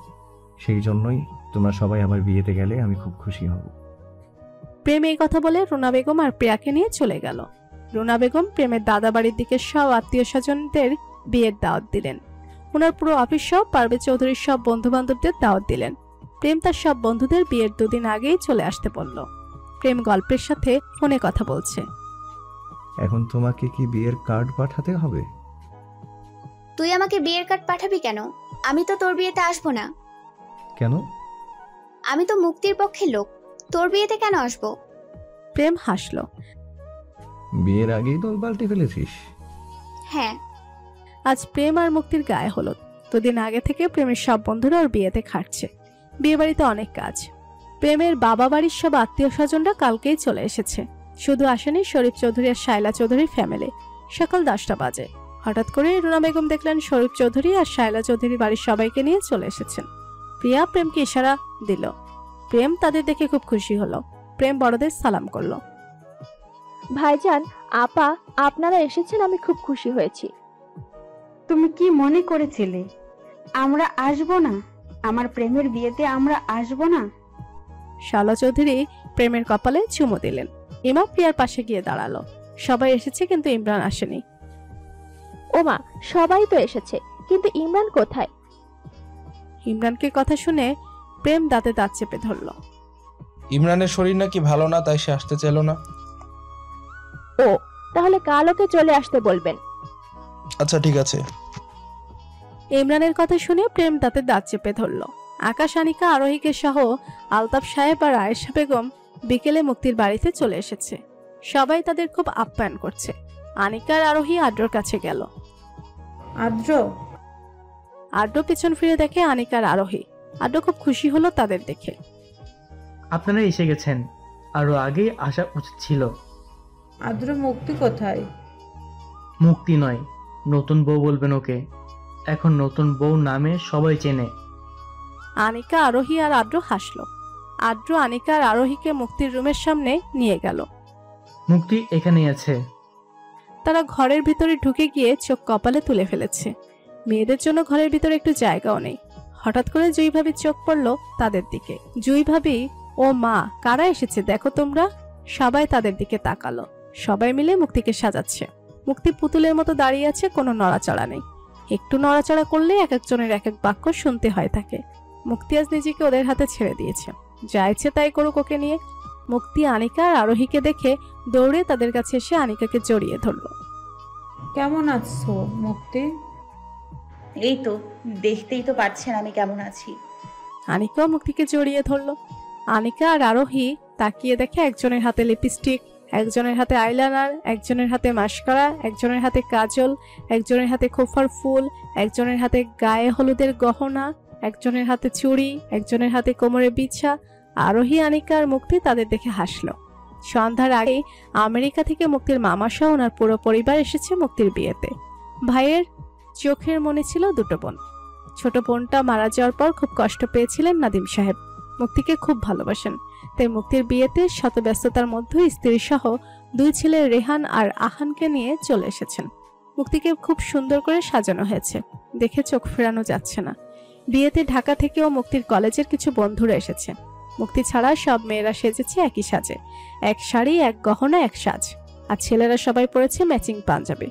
সেই জন্যই তোমরা সবাই আমার বিয়েতে গেলে আমি খুব খুশি হব। প্রেম এই কথা বলে রুনা বেগম আর প্রিয়াকে নিয়ে চলে গেল। রুনা বেগম প্রেমের দাদা বাড়ির দিকে সব আত্মীয় স্বজনদের বিয়ের দাওয়াত দিলেন। ওনার পুরো অফিস সব পারভেজ চৌধুরীর সব বন্ধু বান্ধবদের দাওয়াত দিলেন। প্রেম তার সব বন্ধুদের বিয়ের 2 দিন আগেই চলে আসতে বলল। প্রেম গল্পের সাথে ফোনে কথা বলছে। এখন তোমাকে কি বিয়ের কার্ড পাঠাতে হবে? তুই আমাকে বিয়ের কার্ড পাঠাবি কেন? আমি তো তোর বিয়েতে আসবো না। কেন? আমি তো মুক্তির পক্ষে লোক, তোর বিয়েতে কেন আসবো? প্রেম হাসলো। বিয়ের আগেই দল পাল্টে ফেলেছিস? হ্যাঁ। আজ প্রেম আর মুক্তির গায়ে হলুদ। দুদিন আগে থেকে প্রেমের সব বন্ধুরা ওর বিয়েতে খাটছে। বিয়ে বাড়িতে অনেক কাজ। প্রেমের বাবা বাড়ির সব আত্মীয় স্বজনরা কালকেই চলে এসেছে। শুধু আসেনি শরীফ চৌধুরী আর শায়লা চৌধুরীর ফ্যামিলি। সকাল 10টা বাজে। হঠাৎ করে রুনা বেগম দেখলেন শরীফ চৌধুরী আর শায়লা চৌধুরী বাড়ির সবাইকে নিয়ে চলে এসেছেন। প্রিয়া প্রেমকে ইশারা দিল। প্রেম তাদের দেখে খুব খুশি হলো। প্রেম বড়দের সালাম করলো। ভাইজান, আপা, আপনারা এসেছেন, আমি খুব খুশি হয়েছি। তুমি কি মনে করেছিলে আমরা আসবো না? আমার প্রেমের বিয়েতে আমরা আসবো না? শায়লা চৌধুরী প্রেমের কপালে চুমু দিলেন। ইমা প্রিয়ার পাশে গিয়ে দাঁড়ালো। সবাই এসেছে কিন্তু ইমরান আসেনি। ওমা, সবাই তো এসেছে, কিন্তু ইমরান কোথায়? ইমরানকে কথা শুনে প্রেম দাঁতে দাঁত চেপে ধরল। ইমরানের শরীর নাকি ভালো না, তাই সে আসতে চাইল না। ও, তাহলে কাল ওকে চলে আসতে বলবেন। আচ্ছা ঠিক আছে। ইমরানের কথা শুনে প্রেম দাঁতে দাঁত চেপে ধরল। আকাশ, আনিকা, আরোহীকে সহ আলতাফ সাহেব আর আয়েশা বেগম বিকেলে মুক্তির বাড়িতে চলে এসেছে। সবাই তাদের খুব আপ্যায়ন করছে। আনিকা আর আরোহী আদ্রর কাছে গেল। আদ্র পিছন ফিরে দেখে আনিকা আর আরোহী। আদ্র খুব খুশি হলো তাদের দেখে। আপনারা এসে গেছেন, আরো আগে আসা উচিত ছিল। আদ্র, মুক্তি কোথায়? মুক্তি নয়, নতুন বউ বলবেন ওকে। এখন নতুন বউ নামে সবাই চেনে। আনিকা, আরোহী আর আদ্র হাসলো। আদ্র আনিকা আর আরোহীকে মুক্তির রুমের সামনে নিয়ে গেল। মুক্তি এখানেই আছে। তারা ঘরের ভিতরে ঢুকে গিয়ে চোখ কপালে তুলে ফেলেছে। মেয়েদের জন্য ঘরের ভিতরে একটু জায়গাও নেই। হঠাৎ করে জুই ভাবির চোখ পড়লো তাদের দিকে। জুই ভাবি, ও মা, কারা এসেছে দেখো তোমরা। সবাই তাদের দিকে তাকালো। সবাই মিলে মুক্তিকে সাজাচ্ছে। মুক্তি পুতুলের মতো দাঁড়িয়ে আছে, কোনো নড়াচড়া নেই। একটু নড়াচড়া করলে এক একজনের এক এক বাক্য শুনতে হয় তাকে। মুক্তি আজ নিজেকে ওদের হাতে ছেড়ে দিয়েছে। যা ইচ্ছে তাই করুক ওকে নিয়ে। মুক্তি আনিকা আর আরোহীকে দেখে দৌড়ে তাদের কাছে এসে আনিকাকে জড়িয়ে ধরল। কেমন আছো মুক্তি? এই তো, দেখতেই তো পাচ্ছেন আমি কেমন আছি। আনিকাও মুক্তিকে জড়িয়ে ধরল। আনিকা আর আরোহী তাকিয়ে দেখে একজনের হাতে লিপস্টিক, একজনের হাতে আইলাইনার, একজনের হাতে মাস্কারা, একজনের হাতে কাজল, একজনের হাতে খোফার ফুল, একজনের হাতে গায়ে হলুদের গহনা, একজনের হাতে চুড়ি, একজনের হাতে কোমরে বিছা। আরোহী, আনিকা আর মুক্তি তাদের দেখে হাসলো। সন্ধ্যার আগে আমেরিকা থেকে মুক্তির মামা সহ ওনার পুরো পরিবার এসেছে মুক্তির বিয়েতে। ভাইয়ের চোখের মনে ছিল দুটো বোন। ছোট বোনটা মারা যাওয়ার পর খুব কষ্ট পেয়েছিলেন নাদিম সাহেব। মুক্তিকে খুব ভালোবাসেন, তাই মুক্তির বিয়েতে শত ব্যস্ততার মধ্যে স্ত্রী সহ দুই ছেলে রেহান আর আহানকে নিয়ে চলে এসেছেন। মুক্তিকে খুব সুন্দর করে সাজানো হয়েছে, দেখে চোখ ফেরানো যাচ্ছে না। বিয়েতে ঢাকা থেকেও মুক্তির কলেজের কিছু বন্ধুরা এসেছে। মুক্তি ছাড়া সব মেয়েরা সেজেছে একই সাজে, এক শাড়ি, এক গহনা, এক সাজ। আর ছেলেরা সবাই পরেছে ম্যাচিং পাঞ্জাবি।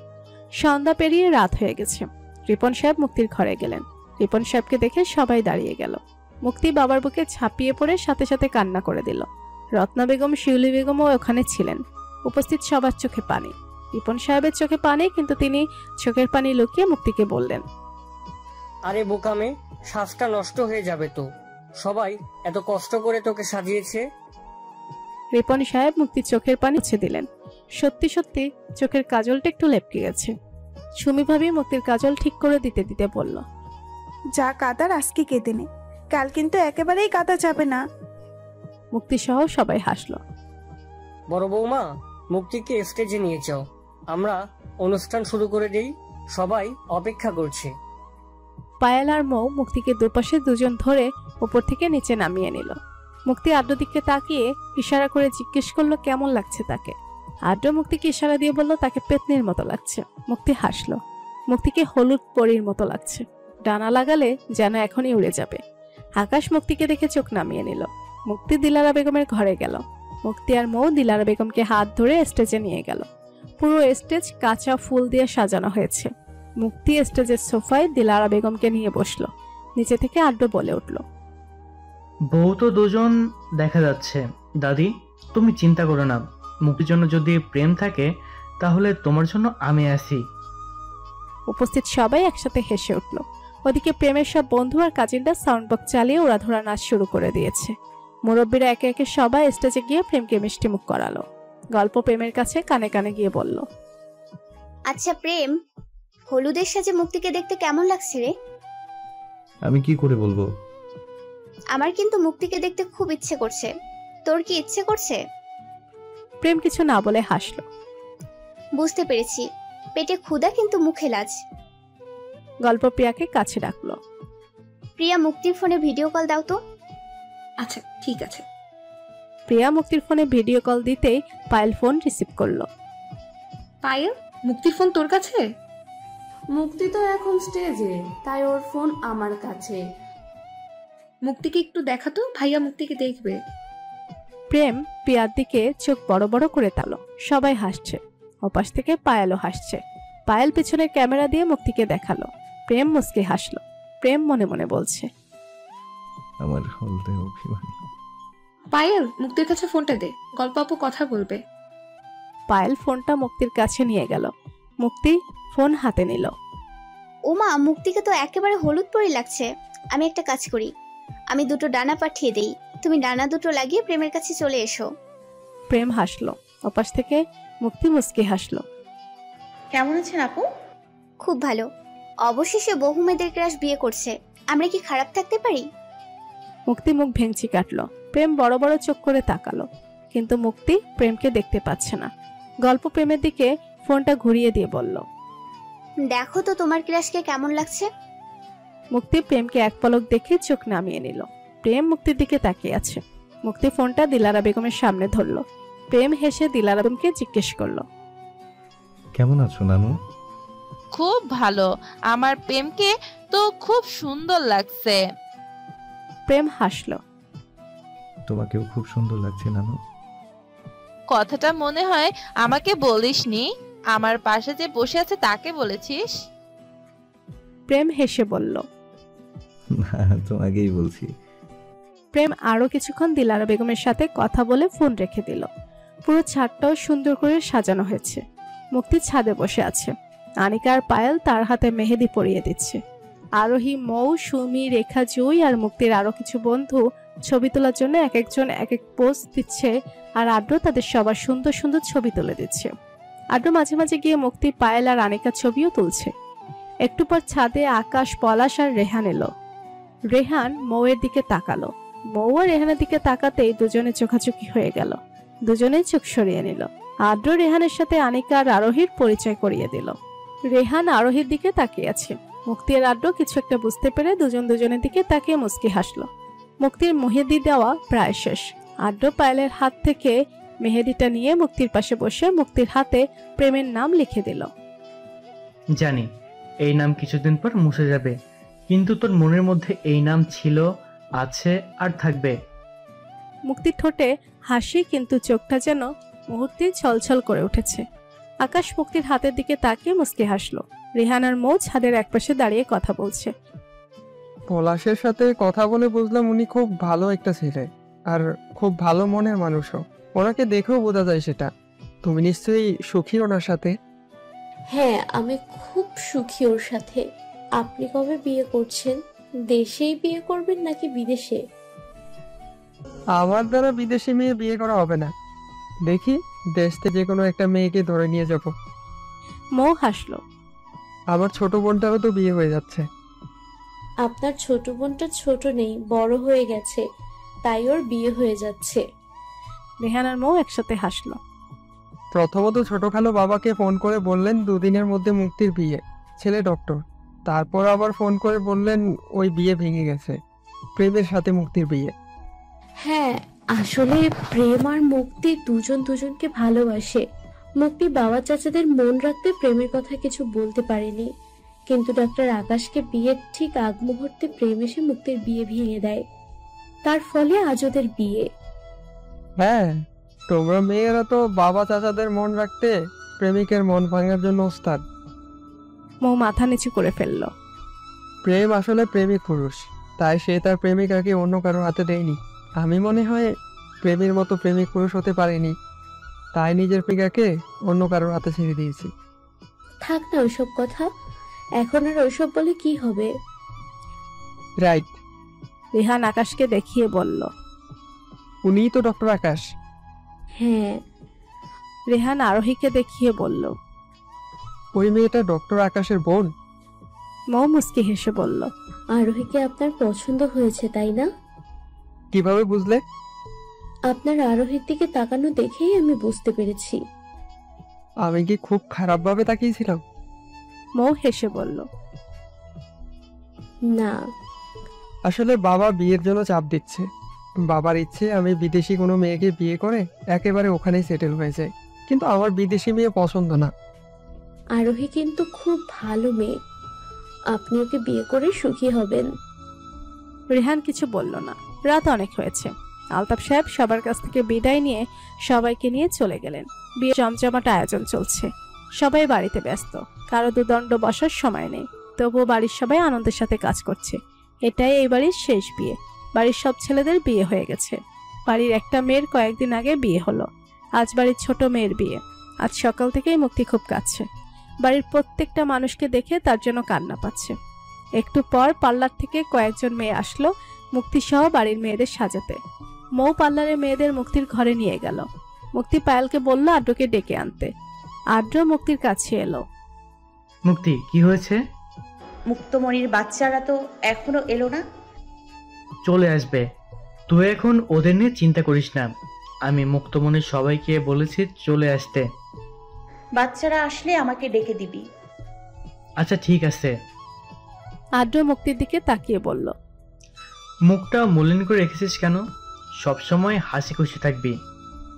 সন্ধ্যা পেরিয়ে রাত হয়ে গেছে। রিপন সাহেব মুক্তির ঘরে গেলেন। রিপন সাহেবকে দেখে সবাই দাঁড়িয়ে গেল। মুক্তি বাবার বুকে ঝাঁপিয়ে পড়ে সাথে সাথে কান্না করে দিল। রত্না বেগম, শিউলি বেগমও ওখানে ছিলেন। উপস্থিত সবার চোখে পানি। রিপন সাহেবের চোখে পানি, কিন্তু তিনি চোখের পানি লুকিয়ে মুক্তিকে বললেন, আরে বোকামে, শ্বাসটা নষ্ট হয়ে যাবে তো। সবাই এত কষ্ট করে তোকে সাজিয়েছে। রিপন সাহেব মুক্তির চোখের পানি মুছে দিলেন। সত্যি সত্যি চোখের কাজলটা একটু লেপকে গেছে। সুমি ভাবি মুক্তির কাজল ঠিক করে দিতে দিতে বলল, যা কাদার আজকে কেঁদে নে, কাল কিন্তু একেবারেই কাদা যাবে না। মুক্তি সহ সবাই হাসলো। বড় বৌমা, মুক্তিকে স্টেজে নিয়ে যাও, আমরা অনুষ্ঠান শুরু করে দেই। সবাই অপেক্ষা করছে। পায়েল আর মৌ মুক্তিকে দুপাশে দুজন ধরে উপর থেকে নিচে নামিয়ে নিল। মুক্তি আদ্র দিকে তাকিয়ে ইশারা করে জিজ্ঞেস করলো কেমন লাগছে তাকে। আদ্র মুক্তিকে ইশারা দিয়ে বলল তাকে পেতনির মতো লাগছে। মুক্তি হাসলো। মুক্তিকে হলুদ পরীর মতো লাগছে, ডানা লাগালে যেন এখনই উড়ে যাবে। আকাশ মুক্তিকে দেখে চোখ নামিয়ে নিল। মুক্তি দিলারা বেগমের ঘরে গেল। মুক্তি আর মৌ দিলারা বেগমকে হাত ধরে স্টেজে নিয়ে গেল। পুরো স্টেজ কাঁচা ফুল দিয়ে সাজানো হয়েছে। মুক্তি স্টেজের সোফায় দিলারা বেগমকে নিয়ে বসলো। নিচে থেকে আদ্র বলে উঠল, বউ তো দুজন দেখা যাচ্ছে। দাদি, তুমি চিন্তা করো না, মুক্তির জন্য যদি প্রেম থাকে তাহলে তোমার জন্য আমি আছি। উপস্থিত সবাই একসাথে হেসে উঠল। ওদিকে প্রেমের সব বন্ধু আর কাজিনরা সাউন্ড বক্স চালিয়ে ওড়াধরা নাচ শুরু করে দিয়েছে। মুরব্বীরা একে একে সবাই স্টেজে গিয়ে প্রেমকে মিষ্টি মুখ করালো। গল্প প্রেমের কাছে কানে কানে গিয়ে বলল, আচ্ছা প্রেম, হলুদের সাজে মুক্তিকে দেখতে কেমন লাগছে রে? আমি কি করে বলবো? আমার কিন্তু মুক্তিকে দেখতে খুব ইচ্ছে করছে। তোর কি ইচ্ছে করছে? প্রেম কিছু না বলে হাসলো। বুঝতে পেরেছি, পেটে ক্ষুধা কিন্তু মুখে লাজ। গল্প প্রিয়াকে কাছে ডাকলো। প্রিয়া, মুক্তির ফোনে ভিডিও কল দাও তো। আচ্ছা ঠিক আছে। প্রিয়া মুক্তির ফোনে ভিডিও কল দিতেই পায়েল ফোন রিসিভ করলো। পায়েল, মুক্তির ফোন তোর কাছে? মুক্তি তো এখন স্টেজে, তাই ওর ফোন আমার কাছে। মুক্তিকে একটু দেখাতো, ভাইয়া মুক্তিকে দেখবে। প্রেম প্রিয়ার দিকে চোখ বড় বড় করে তালো। সবাই হাসছে, ওপাশ থেকে পায়েলও হাসছে। পায়েল পিছনে ক্যামেরা দিয়ে মুক্তিকে দেখালো। প্রেম মুচকে হাসলো। প্রেম মনে মনে বলছে, আমার হলতে অভিমানী। পায়েল, মুক্তির কাছে ফোনটা দে, গল্প আপু কথা বলবে। পায়েল ফোনটা মুক্তির কাছে নিয়ে গেল। মুক্তি ফোন হাতে নিল। ওমা, মুক্তিকে তো একেবারে হলুদ পরি লাগছে। আমি একটা কাজ করি, আমি দুটো ডানা পাঠিয়ে দেই, তুমি ডানা দুটো লাগিয়ে প্রেমের কাছে চলে এসো। প্রেম হাসলো। ওপাশ থেকে মুক্তি মুচকি হাসলো। কেমন আছেন আপু? খুব ভালো। অবশেষে বহু মেয়েদের ক্রাশ বিয়ে করছে, আমরা কি খারাপ থাকতে পারি? মুক্তি মুখ ভেঙচি কাটলো। প্রেম বড় বড় চোখ করে তাকালো, কিন্তু মুক্তি প্রেমকে দেখতে পাচ্ছে না। গল্প প্রেমের দিকে ফোনটা ঘুরিয়ে দিয়ে বলল, দেখো তো তোমার ক্রাশকে কেমন লাগছে। মুক্তি প্রেমকে এক পলক দেখে চোখ নামিয়ে নিল। প্রেম মুক্তির দিকে তাকিয়ে আছে। মুক্তি ফোনটা দিলারা বেগমের সামনে ধরলো। প্রেম হেসে দিলারা বেগমকে জিজ্ঞেস করলো, কেমন আছো নানু? খুব ভালো, আমার প্রেমকে তো খুব সুন্দর লাগছে। প্রেম হাসলো। তোমাকেও খুব সুন্দর লাগছে নানু। কথাটা মনে হয় আমাকে বলিসনি, আমার পাশে যে বসে আছে তাকে বলেছিস। প্রেম হেসে বলল, না, তোমাকেই বলছি। প্রেম আরো কিছুক্ষণ দিলারা বেগমের সাথে কথা বলে ফোন রেখে দিল। পুরো ছাদটাও সুন্দর করে সাজানো হয়েছে। মুক্তি ছাদে বসে আছে। আনিকা আর পায়েল তার হাতে মেহেদি পরিয়ে দিচ্ছে। আরোহী, মৌ, সুমি, রেখা, জুই আর মুক্তির আরো কিছু বন্ধু ছবি তোলার জন্য এক একজন এক এক পোজ দিচ্ছে, আর আদ্র তাদের সবার সুন্দর সুন্দর ছবি তুলে দিচ্ছে। আদ্র মাঝে মাঝে গিয়ে মুক্তি, পায়েল আর আনিকার ছবিও তুলছে। একটু পর ছাদে আকাশ, পলাশ আর রেহান এলো। রেহান মৌয়ের দিকে তাকালো। মৌ আর রেহানের দিকে তাকাতেই দুজনে চোখাচোখি হয়ে গেল। দুজনেই চোখ সরিয়ে নিল। আদ্র রেহানের সাথে আনিকা আর আরোহীর পরিচয় করিয়ে দিল। রেহান আরোহীর দিকে তাকিয়ে আছে। মুক্তি আর আদ্র কিছু একটা বুঝতে পেরে দুজন দুজনের দিকে তাকিয়ে মুচকি হাসলো। মুক্তির মেহেদি দেওয়া প্রায় শেষ। আদ্র পায়েলের হাত থেকে মেহেদিটা নিয়ে মুক্তির পাশে বসে মুক্তির হাতে প্রেমের নাম লিখে দিল। জানি এই নাম কিছুদিন পর মুছে যাবে, কিন্তু তোর মনের মধ্যে এই নাম ছিল, আছে আর থাকবে। মুক্তির ঠোঁটে হাসি, কিন্তু চোখটা যেন মুহূর্তে ছলছল করে উঠেছে। আকাশ মুক্তির হাতের দিকে তাকিয়ে মুচকি হাসলো। রেহান আর মৌ ছাদের একপাশে দাঁড়িয়ে কথা বলছে। পলাশের সাথে কথা বলে বুঝলাম উনি খুব ভালো একটা ছেলে, আর খুব ভালো মনের মানুষও। ওনাকে দেখেও বোঝা যায় সেটা। তুমি নিশ্চয়ই সুখী ওনার সাথে? হ্যাঁ, আমি খুব সুখী ওর সাথে। আপনি কবে বিয়ে করছেন? দেশেই বিয়ে করবেন নাকি বিদেশে? আমার দ্বারা বিদেশি মেয়ে বিয়ে করা হবে না। দেখি দেশ থেকে যে কোনো একটা মেয়েকে ধরে নিয়ে যাব। মৌ হাসলো। আমার ছোট বোনটারও তো বিয়ে হয়ে যাচ্ছে। আপনার ছোট বোনটা ছোট নেই, বড় হয়ে গেছে, তাই ওর বিয়ে হয়ে যাচ্ছে। রেহান আর মৌ একসাথে হাসলো। প্রথমত ছোট খালো বাবাকে ফোন করে বললেন দুদিনের মধ্যে মুক্তির বিয়ে, ছেলে ডক্টর। তারপর আবার ফোন করে বললেন ওই বিয়ে ভেঙে গেছে, প্রেমের সাথে মুক্তির বিয়ে। হ্যাঁ, আসলে প্রেম আর মুক্তি দুজন দুজনকে ভালোবাসে। মুক্তি বাবা চাচাদের মন রাখতে প্রেমের কথা কিছু বলতে পারেনি, কিন্তু ডক্টর আকাশকে বিয়ের ঠিক আগ মুহূর্তে প্রেম এসে মুক্তির বিয়ে ভেঙে দেয়। তার ফলে আজ ওদের বিয়ে। হ্যাঁ, তোমরা মেয়েরা তো বাবা চাচাদের মন রাখতে প্রেমিকের মন ভাঙার জন্য ওস্তাদ। মৌ মাথা নিচু করে ফেললো। প্রেম আসলে প্রেমিক পুরুষ, তাই সে তার প্রেমিকাকে অন্য কারো হাতে দেয়নি। আমি মনে হয় প্রেমের মতো প্রেমিক পুরুষ হতে পারিনি, তাই নিজের প্রেমিকাকে অন্য কারোর হাতে ছেড়ে দিয়েছি। থাক না ওইসব কথা, এখন আর ওইসব বলে কি হবে? রাইট। রেহান আকাশকে দেখিয়ে বলল, উনিই তো ডক্টর আকাশ। হ্যাঁ। রেহান আরোহীকে দেখিয়ে বলল, ওই মেয়েটা ডক্টর আকাশের বোন। মৌ মুস্কি হেসে বলল, আরোহীকে আপনার পছন্দ হয়েছে তাই না? কিভাবে বুঝলে? আপনার আরোহীর দিকে তাকানো দেখেই আমি বুঝতে পেরেছি। আমি কি খুব খারাপভাবে তাকিয়েছিলাম? মৌ হেসে বলল, না। আসলে বাবা বিয়ের জন্য চাপ দিচ্ছে। বাবার ইচ্ছে আমি বিদেশি কোনো মেয়েকে বিয়ে করে একেবারে ওখানেই সেটেল হয়ে যাই, কিন্তু আমার বিদেশি মেয়ে পছন্দ না। আরোহী কিন্তু খুব ভালো মেয়ে, আপনি ওকে বিয়ে করে সুখী হবেন। রেহান কিছু বলল না। রাত অনেক হয়েছে। আলতাফ সাহেব সবার কাছ থেকে বিদায় নিয়ে সবাইকে নিয়ে চলে গেলেন। বিয়ে জমজমাট আয়োজন চলছে, সবাই বাড়িতে ব্যস্ত, কারো দুদণ্ড বসার সময় নেই। তবুও বাড়ির সবাই আনন্দের সাথে কাজ করছে। এটাই এই বাড়ির শেষ বিয়ে। বাড়ির সব ছেলেদের বিয়ে হয়ে গেছে। বাড়ির একটা মেয়ের কয়েকদিন আগে বিয়ে হলো। আজ বাড়ির ছোট মেয়ের বিয়ে। আজ সকাল থেকেই মুক্তি খুব কাঁদছে। বাড়ির প্রত্যেকটা মানুষকে দেখে তার জন্য কান্না পাচ্ছে। একটু পর পার্লার থেকে কয়েকজন মেয়ে আসলো মুক্তি সহ বাড়ির মেয়েদের সাজাতে। মৌ পার্লারের মেয়েদের মুক্তির ঘরে নিয়ে গেল। মুক্তি পায়েলকে বলল আদ্রকে ডেকে আনতে। আদ্র মুক্তির কাছে এলো। মুক্তি, কি হয়েছে? মুক্তমণির বাচ্চারা তো এখনো এলো না। চলে আসবে, তুই এখন ওদের নিয়ে চিন্তা করিস না। আমি মুক্তমণির সবাইকে বলেছি চলে আসতে। বাচ্চারা আসলে আমাকে ডেকে দিবি। আচ্ছা ঠিক আছে। আদ্র মুক্তির দিকে তাকিয়ে বলল, মুখটা মলিন করে রেখেছিস কেন? সবসময় হাসি খুশি থাকবি।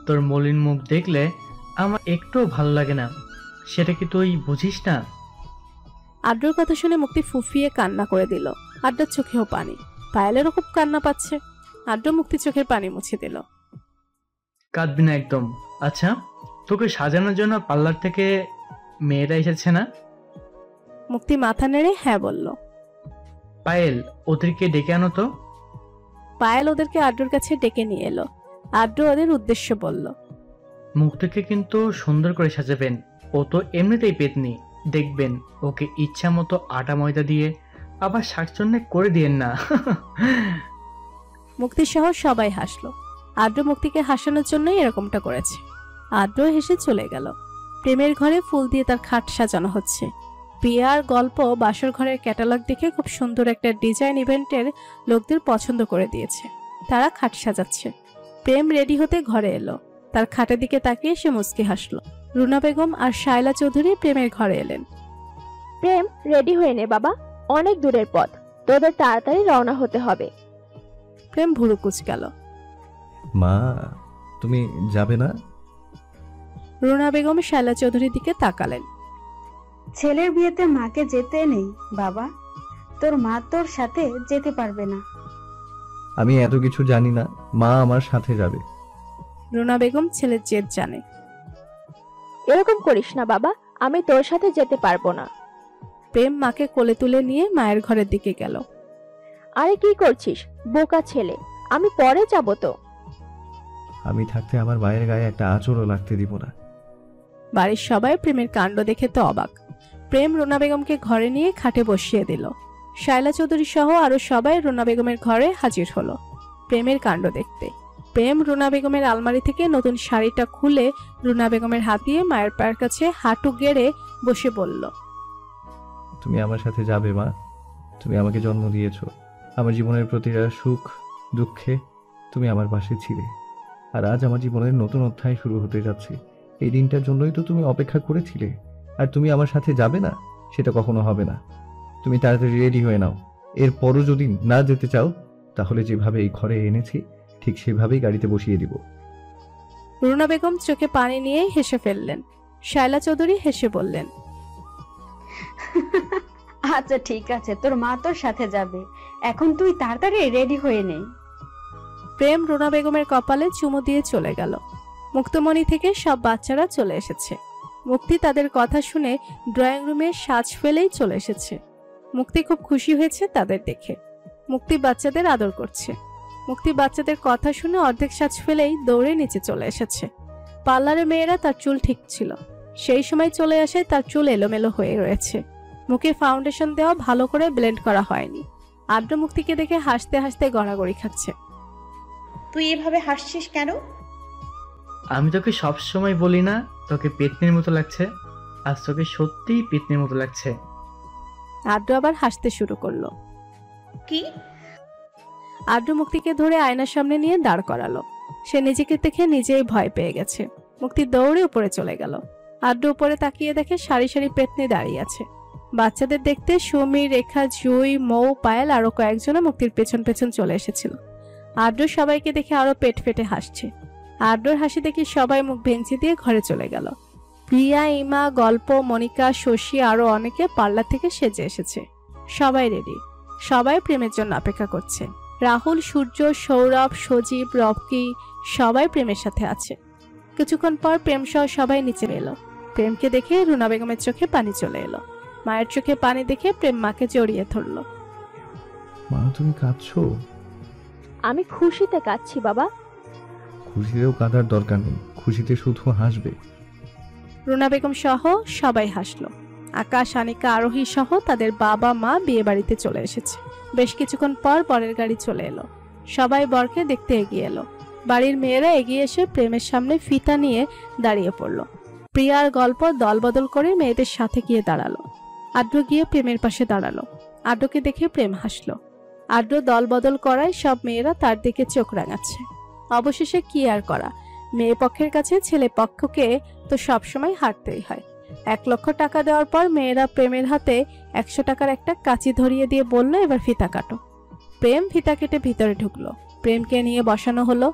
তোর মলিন মুখ দেখলে আমার একটু ভালো লাগে না, সেটা কি তুই বুঝিস না? আদ্রর কথা শুনে মুক্তি ফুফিয়ে কান্না করে দিল। আদ্রর চোখেও পানি। পায়েলেরও খুব কান্না পাচ্ছে। আদ্র মুক্তি চোখের পানি মুছে দিল। কাঁদবি না একদম। আচ্ছা, তোকে সাজানোর জন্য পার্লার থেকে মেয়েরা এসেছে না? মুক্তি মাথা নেড়ে হ্যাঁ বলল। পায়েল, ওদেরকে ডেকে আনো তো। পায়েল ওদেরকে আদ্রর কাছে ডেকে নিয়ে এলো। আদ্র ওদের উদ্দেশ্য বলল, মুক্তিকে কিন্তু সুন্দর করে সাজাবেন। ও তো এমনিতেই পেতনি, দেখবেন ওকে ইচ্ছা মতো আটা ময়দা দিয়ে আবার শাকচন্নে করে দিয়েন না। মুক্তি সহ সবাই হাসলো। আদ্র মুক্তিকে হাসানোর জন্যই এরকমটা করেছে। আদ্র হেসে চলে গেল। প্রেমের ঘরে ফুল দিয়ে তার খাট সাজানো হচ্ছে। বিয়ার গল্প বাসর ঘরের ক্যাটালগ দেখে খুব সুন্দর একটা ডিজাইন ইভেন্টের লোকদের পছন্দ করে দিয়েছে। তারা খাট সাজাচ্ছে। প্রেম রেডি হতে ঘরে এলো। তার খাটের দিকে তাকিয়ে সে মুচকি হাসলো। রুনা বেগম আর শায়লা চৌধুরী প্রেমের ঘরে এলেন। প্রেম, রেডি হয়ে নে বাবা, অনেক দূরের পথ, তোদের তাড়াতাড়ি রওনা হতে হবে। প্রেম ভুরু কুঁচকাল। মা, তুমি যাবে না? রুনা বেগম শায়লা চৌধুরীর দিকে তাকালেন। ছেলের বিয়েতে মাকে যেতে নেই বাবা, তোর মা তোর সাথে যেতে পারবে না। আমি এত কিছু জানি না, মা আমার সাথে যাবে। রুনা বেগম ছেলের জেদ জানে। এরকম করিস না বাবা, আমি তোর সাথে যেতে পারবো না। প্রেম মাকে কোলে তুলে নিয়ে মায়ের ঘরের দিকে গেল। আরে কি করছিস বোকা ছেলে, আমি পরে যাব তো। আমি থাকতে আমার মায়ের গায়ে একটা আঁচড়ও লাগতে দিব না। বাড়ির সবাই প্রেমের কাণ্ড দেখে তো অবাক। প্রেম রুনা বেগমকে ঘরে নিয়ে খাটে বসিয়ে দিল। শায়লা চৌধুরী সহ আরো সবাই রুনা বেগমের ঘরে হাজির হলো প্রেমের কাণ্ড দেখতে। প্রেম রুনা বেগমের আলমারি থেকে নতুন শাড়িটা খুলে রুনা বেগমের হাত দিয়ে মায়ের পায়ের কাছে হাঁটু গেড়ে বসে বলল, তুমি আমার সাথে যাবে মা? তুমি আমাকে জন্ম দিয়েছো। আমার জীবনের প্রতিটা সুখ দুঃখে তুমি আমার পাশে ছিলে। আর আজ আমার জীবনের নতুন অধ্যায় শুরু হতে যাচ্ছে। এই দিনটার জন্যই তো তুমি অপেক্ষা করেছিলে। আর তুমি আমার সাথে যাবে না, সেটা কখনো হবে না। তুমি তাড়াতাড়ি রেডি হয়ে নাও। এরপরও যদি না যেতে চাও, তাহলে যেভাবে এই ঘরে এনেছি ঠিক সেভাবেই গাড়িতে বসিয়ে দিব। রুনা বেগম চোখে পানি নিয়ে হেসে ফেললেন। শায়লা চৌধুরী হেসে বললেন, আচ্ছা ঠিক আছে, তোর মা তোর সাথে যাবে, এখন তুই তাড়াতাড়ি রেডি হয়ে নে। প্রেম রুনা বেগমের কপালে চুমু দিয়ে চলে গেল। মুক্তমণি থেকে সব বাচ্চারা চলে এসেছে। মুক্তি তাদের কথা শুনে ড্রয়িং রুমে সাজ ফেলেই চলে এসেছে। মুক্তি খুব খুশি হয়েছে তাদের দেখে। মুক্তি বাচ্চাদের আদর করছে। মুক্তি বাচ্চাদের কথা শুনে অর্ধেক সাজ ফেলেই দৌড়ে নিচে চলে এসেছে। পার্লারের মেয়েরা তার চুল ঠিক ছিল। সেই সময় চলে আসে তার চুল এলোমেলো হয়ে রয়েছে। মুখে ফাউন্ডেশন দেওয়া ভালো করে ব্লেন্ড করা হয়নি। আদ্র মুক্তিকে দেখে হাসতে হাসতে গড়াগড়ি খাচ্ছে। তুই এভাবে হাসছিস কেন? আমি তোকে সব সময় বলি না তোকে পেতনির মতো লাগছে? আজ তোকে সত্যিই পেতনির মতো লাগছে। আদ্র আবার হাসতে শুরু করলো। কি? আদ্র মুক্তিকে ধরে আয়নার সামনে নিয়ে দাঁড় করালো। সে নিজেকে দেখে নিজেই ভয় পেয়ে গেছে। মুক্তি দৌড়ে উপরে চলে গেল। আদ্র উপরে তাকিয়ে দেখে সারি সারি পেতনি দাঁড়িয়ে আছে। বাচ্চাদের দেখতে সুমি, রেখা, জুই, মৌ, পায়েল আরো কয়েকজনও মুক্তির পেছন পেছন চলে এসেছিল। আদ্র সবাইকে দেখে আরো পেট ফেটে হাসছে। আদ্রর হাসি দেখে সবাই মুখ ভেঙচি দিয়ে ঘরে চলে গেল। প্রিয়া, ইমা, গল্প, মনিকা, শশী আরো অনেকে পার্লার থেকে সেজে এসেছে। সবাই রেডি। সবাই প্রেমের জন্য অপেক্ষা করছে। রাহুল, সূর্য, সৌরভ, সজীব, রকি সবাই প্রেমের সাথে আছে। কিছুক্ষণ পর প্রেম সহ সবাই নিচে এলো। প্রেমকে দেখে রুনা বেগমের চোখে পানি চলে এলো। মায়ের চোখে পানি দেখে প্রেম মাকে জড়িয়ে ধরলো। মা, তুমি কাঁদছো? আমি খুশিতে কাঁদছি বাবা। খুশিতেও কাঁদার দরকার নেই, খুশিতে শুধু হাসবে। রুনা বেগম সহ সবাই হাসলো। আকাশ, আনিকা, আরোহী সহ তাদের বাবা মা বিয়ে বাড়িতে চলে এসেছে। বেশ কিছুক্ষণ পর বরের গাড়ি চলে এলো। সবাই বরকে দেখতে এগিয়ে এলো। বাড়ির মেয়েরা এগিয়ে এসে প্রেমের সামনে ফিতা নিয়ে দাঁড়িয়ে পড়লো। প্রিয়ার গল্প দলবদল করে মেয়েদের সাথে গিয়ে দাঁড়ালো। আদ্র গিয়ে প্রেমের পাশে দাঁড়ালো। আদ্রকে দেখে প্রেম হাসলো। আদ্র দল বদল করায় সব মেয়েরা তার দিকে চোখ রাঙাচ্ছে। অবশেষে কি আর করা, মেয়ে পক্ষের কাছে ছেলে পক্ষকে তো সবসময় হারতেই হয়। 1 লক্ষ টাকা দেওয়ার পর মেয়েরা প্রেমের হাতে 100 টাকার একটা কাঁচি ধরিয়ে দিয়ে বলল, এবার ফিতা কাটো। প্রেম ফিতা কেটে ভিতরে ঢুকলো। প্রেমকে নিয়ে বসানো হলো।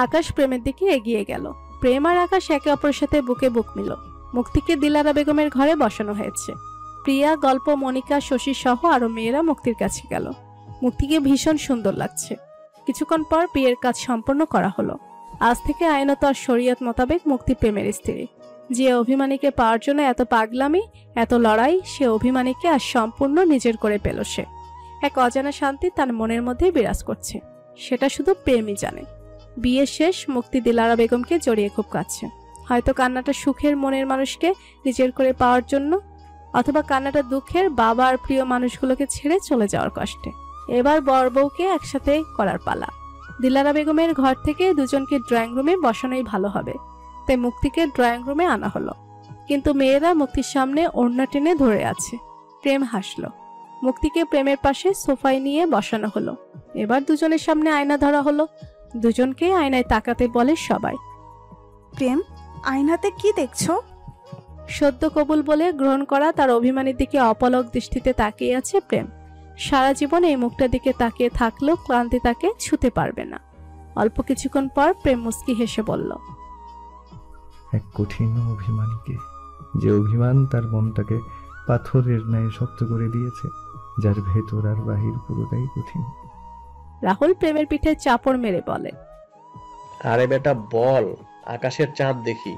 আকাশ প্রেমের দিকে এগিয়ে গেল। প্রেম আর আকাশ একে অপরের সাথে বুকে বুক মিল। মুক্তিকে দিলারা বেগমের ঘরে বসানো হয়েছে। প্রিয়া, গল্প, মনিকা, শশী সহ আরো মেয়েরা মুক্তির কাছে গেল। মুক্তিকে ভীষণ সুন্দর লাগছে। কিছুক্ষণ পর বিয়ের কাজ সম্পন্ন করা হলো। আজ থেকে আইনত আর শরীয়ত মোতাবেক মুক্তি প্রেমের স্ত্রী। যে অভিমানীকে পাওয়ার জন্য এত পাগলামি, এত লড়াই, সে অভিমানীকে আর সম্পূর্ণ নিজের করে পেল। সে এক অজানা শান্তি তার মনের মধ্যে বিরাজ করছে, সেটা শুধু প্রেমই জানে। বিয়ে শেষ। মুক্তি দিলারা বেগমকে জড়িয়ে খুব কাঁদছে। হয়তো কান্নাটা সুখের মনের মানুষকে নিজের করে পাওয়ার জন্য, অথবা কান্নাটা দুঃখের বাবা আর প্রিয় মানুষগুলোকে ছেড়ে চলে যাওয়ার কষ্টে। এবার বর বউকে একসাথে করার পালা। দিলারা বেগমের ঘর থেকে দুজনকে ড্রয়িং রুমে বসানোই ভালো হবে, তাই মুক্তিকে ড্রয়িং রুমে আনা হলো। কিন্তু মেয়েরা মুক্তির সামনে ওড়না টেনে ধরে আছে। প্রেম হাসলো। মুক্তিকে প্রেমের পাশে সোফায় নিয়ে বসানো হলো। এবার দুজনের সামনে আয়না ধরা হলো। দুজনকে আয়নায় তাকাতে বলে সবাই। প্রেম, আয়নাতে কি দেখছো? সদ্য কবুল বলে গ্রহণ করা তার অভিমানীর দিকে অপলক দৃষ্টিতে তাকিয়ে আছে প্রেম। সারা জীবন এই মুখটার দিকে তাকিয়ে থাকলেও ক্লান্তি তাকে ছুতে পারবে না। অল্প কিছুক্ষণ পর প্রেম মুস্কি হেসে বলল, এক কঠিন অভিমানীকে, যে অভিমান তার মনটাকে পাথরের ন্যায় শক্ত করে দিয়েছে, যার ভেতর আর বাহির পুরোটাই কঠিন। রাহুল প্রেমের পিঠে চাপড় মেরে বলে, আরে বেটা বল, আকাশের চাঁদ দেখি।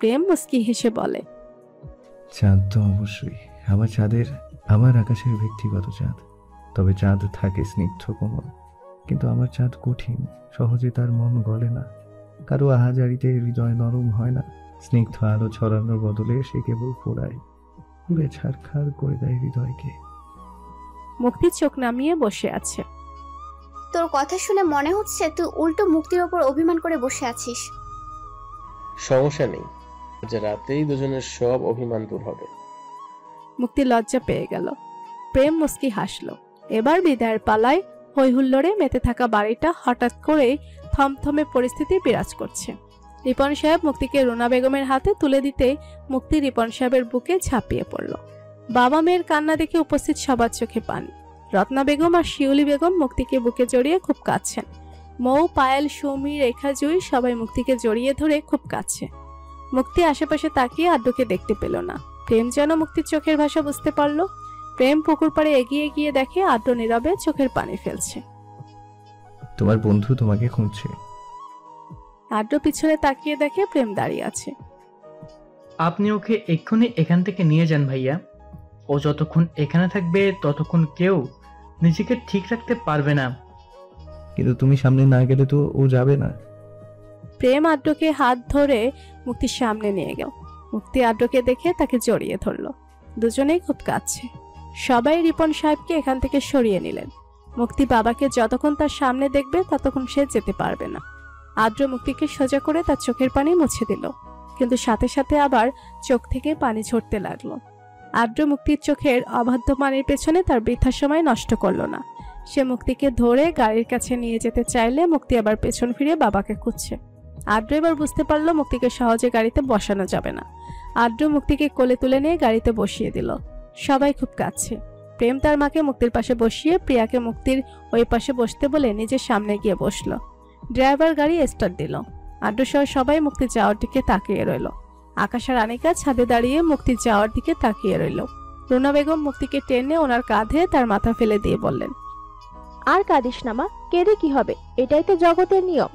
প্রেম মুস্কি হেসে বলে, চাঁদ তো অবশ্যই, আমার আকাশের ব্যক্তিগত চাঁদ। তবে চাঁদ থাকে স্নিগ্ধ কোমল, কিন্তু আমার চাঁদ কঠিন, সহজে তার মন গলে না। কারো আহাজারিতে হৃদয় নরম হয় না। স্নিগ্ধ আলো ছড়ানোর বদলে সে কেবল পোড়ায়, পুড়ে ছারখার করে দেয় হৃদয়কে। মুক্তি চোখ নামিয়ে বসে আছে। তোর কথা শুনে মনে হচ্ছে তুই উল্টো মুক্তির ওপর অভিমান করে বসে আছিস। সমস্যা নেই, আজ রাতেই দুজনের সব অভিমান দূর হবে। মুক্তি লজ্জা পেয়ে গেল। প্রেম মুস্কি হাসলো। এবার বিদায়ের পালায় হইহুল্লোড়ে মেতে থাকা বাড়িটা হঠাৎ করে থমথমে পরিস্থিতি বিরাজ করছে। রিপন সাহেব মুক্তিকে রুনা বেগমের হাতে তুলে দিতে মুক্তি রিপন সাহেবের বুকে ঝাঁপিয়ে পড়ল। বাবা মেয়ের কান্না দেখে উপস্থিত সবার চোখে পানি। রত্না বেগম আর শিউলি বেগম মুক্তিকে বুকে জড়িয়ে খুব কাঁদছেন। মৌ, পায়েল, সুমি, রেখা, জুই সবাই মুক্তিকে জড়িয়ে ধরে খুব কাঁদছে। মুক্তি আশেপাশে তাকিয়ে আদ্রকে দেখতে পেল না। প্রেম যেন মুক্তির চোখের ভাষা বুঝতে পারল। প্রেম পুকুর পাড়ে এগিয়ে গিয়ে দেখে আদ্র নীরবে চোখের পানি ফেলছে। তোমার বন্ধু তোমাকে খুঁজছে। আদ্র পিছনে তাকিয়ে দেখে প্রেম দাঁড়িয়ে আছে। আপনি ওকে এক্ষুনি এখান থেকে নিয়ে যান ভাইয়া। ও যতক্ষণ এখানে থাকবে ততক্ষণ কেউ নিজেকে ঠিক রাখতে পারবে না। কিন্তু তুমি সামনে না গেলে তো ও যাবে না। প্রেম আদ্রকে হাত ধরে মুক্তির সামনে নিয়ে গেল। মুক্তি আদ্রকে দেখে তাকে জড়িয়ে ধরল। দুজনেই খুব কাঁদছে। সবাই রিপন সাহেবকে এখান থেকে সরিয়ে নিলেন। মুক্তি বাবাকে যতক্ষণ তার সামনে দেখবে ততক্ষণ সে যেতে পারবে না। আদ্র মুক্তিকে সোজা করে তার চোখের পানি মুছে দিল, কিন্তু সাথে সাথে আবার চোখ থেকে পানি ঝরতে লাগলো। আদ্র মুক্তির চোখের অবাধ্য মানের পেছনে তার বৃথা সময় নষ্ট করলো না। সে মুক্তিকে ধরে গাড়ির কাছে নিয়ে যেতে চাইলে মুক্তি আবার পেছন ফিরে বাবাকে খুঁজছে। আদ্র এবার বুঝতে পারলো মুক্তিকে সহজে গাড়িতে বসানো যাবে না। আদ্র মুক্তিকে কোলে তুলে নিয়ে গাড়িতে বসিয়ে দিল। সবাই খুব কাঁদছে। প্রেম তার মাকে মুক্তির পাশে বসিয়ে প্রিয়াকে মুক্তির ওই পাশে বসতে বলে নিজের সামনে গিয়ে বসলো। ড্রাইভার গাড়ি স্টার্ট দিল। আদ্র সহ সবাই মুক্তি যাওয়ার দিকে তাকিয়ে রইল। আকাশ আর আনিকা ছাদে দাঁড়িয়ে মুক্তির যাওয়ার দিকে তাকিয়ে রইল। রুনা বেগম মুক্তিকে টেনে ওনার কাঁধে তার মাথা ফেলে দিয়ে বললেন, আর কাঁদিস না মা, কেঁদে কি হবে? এটাই তো জগতের নিয়ম।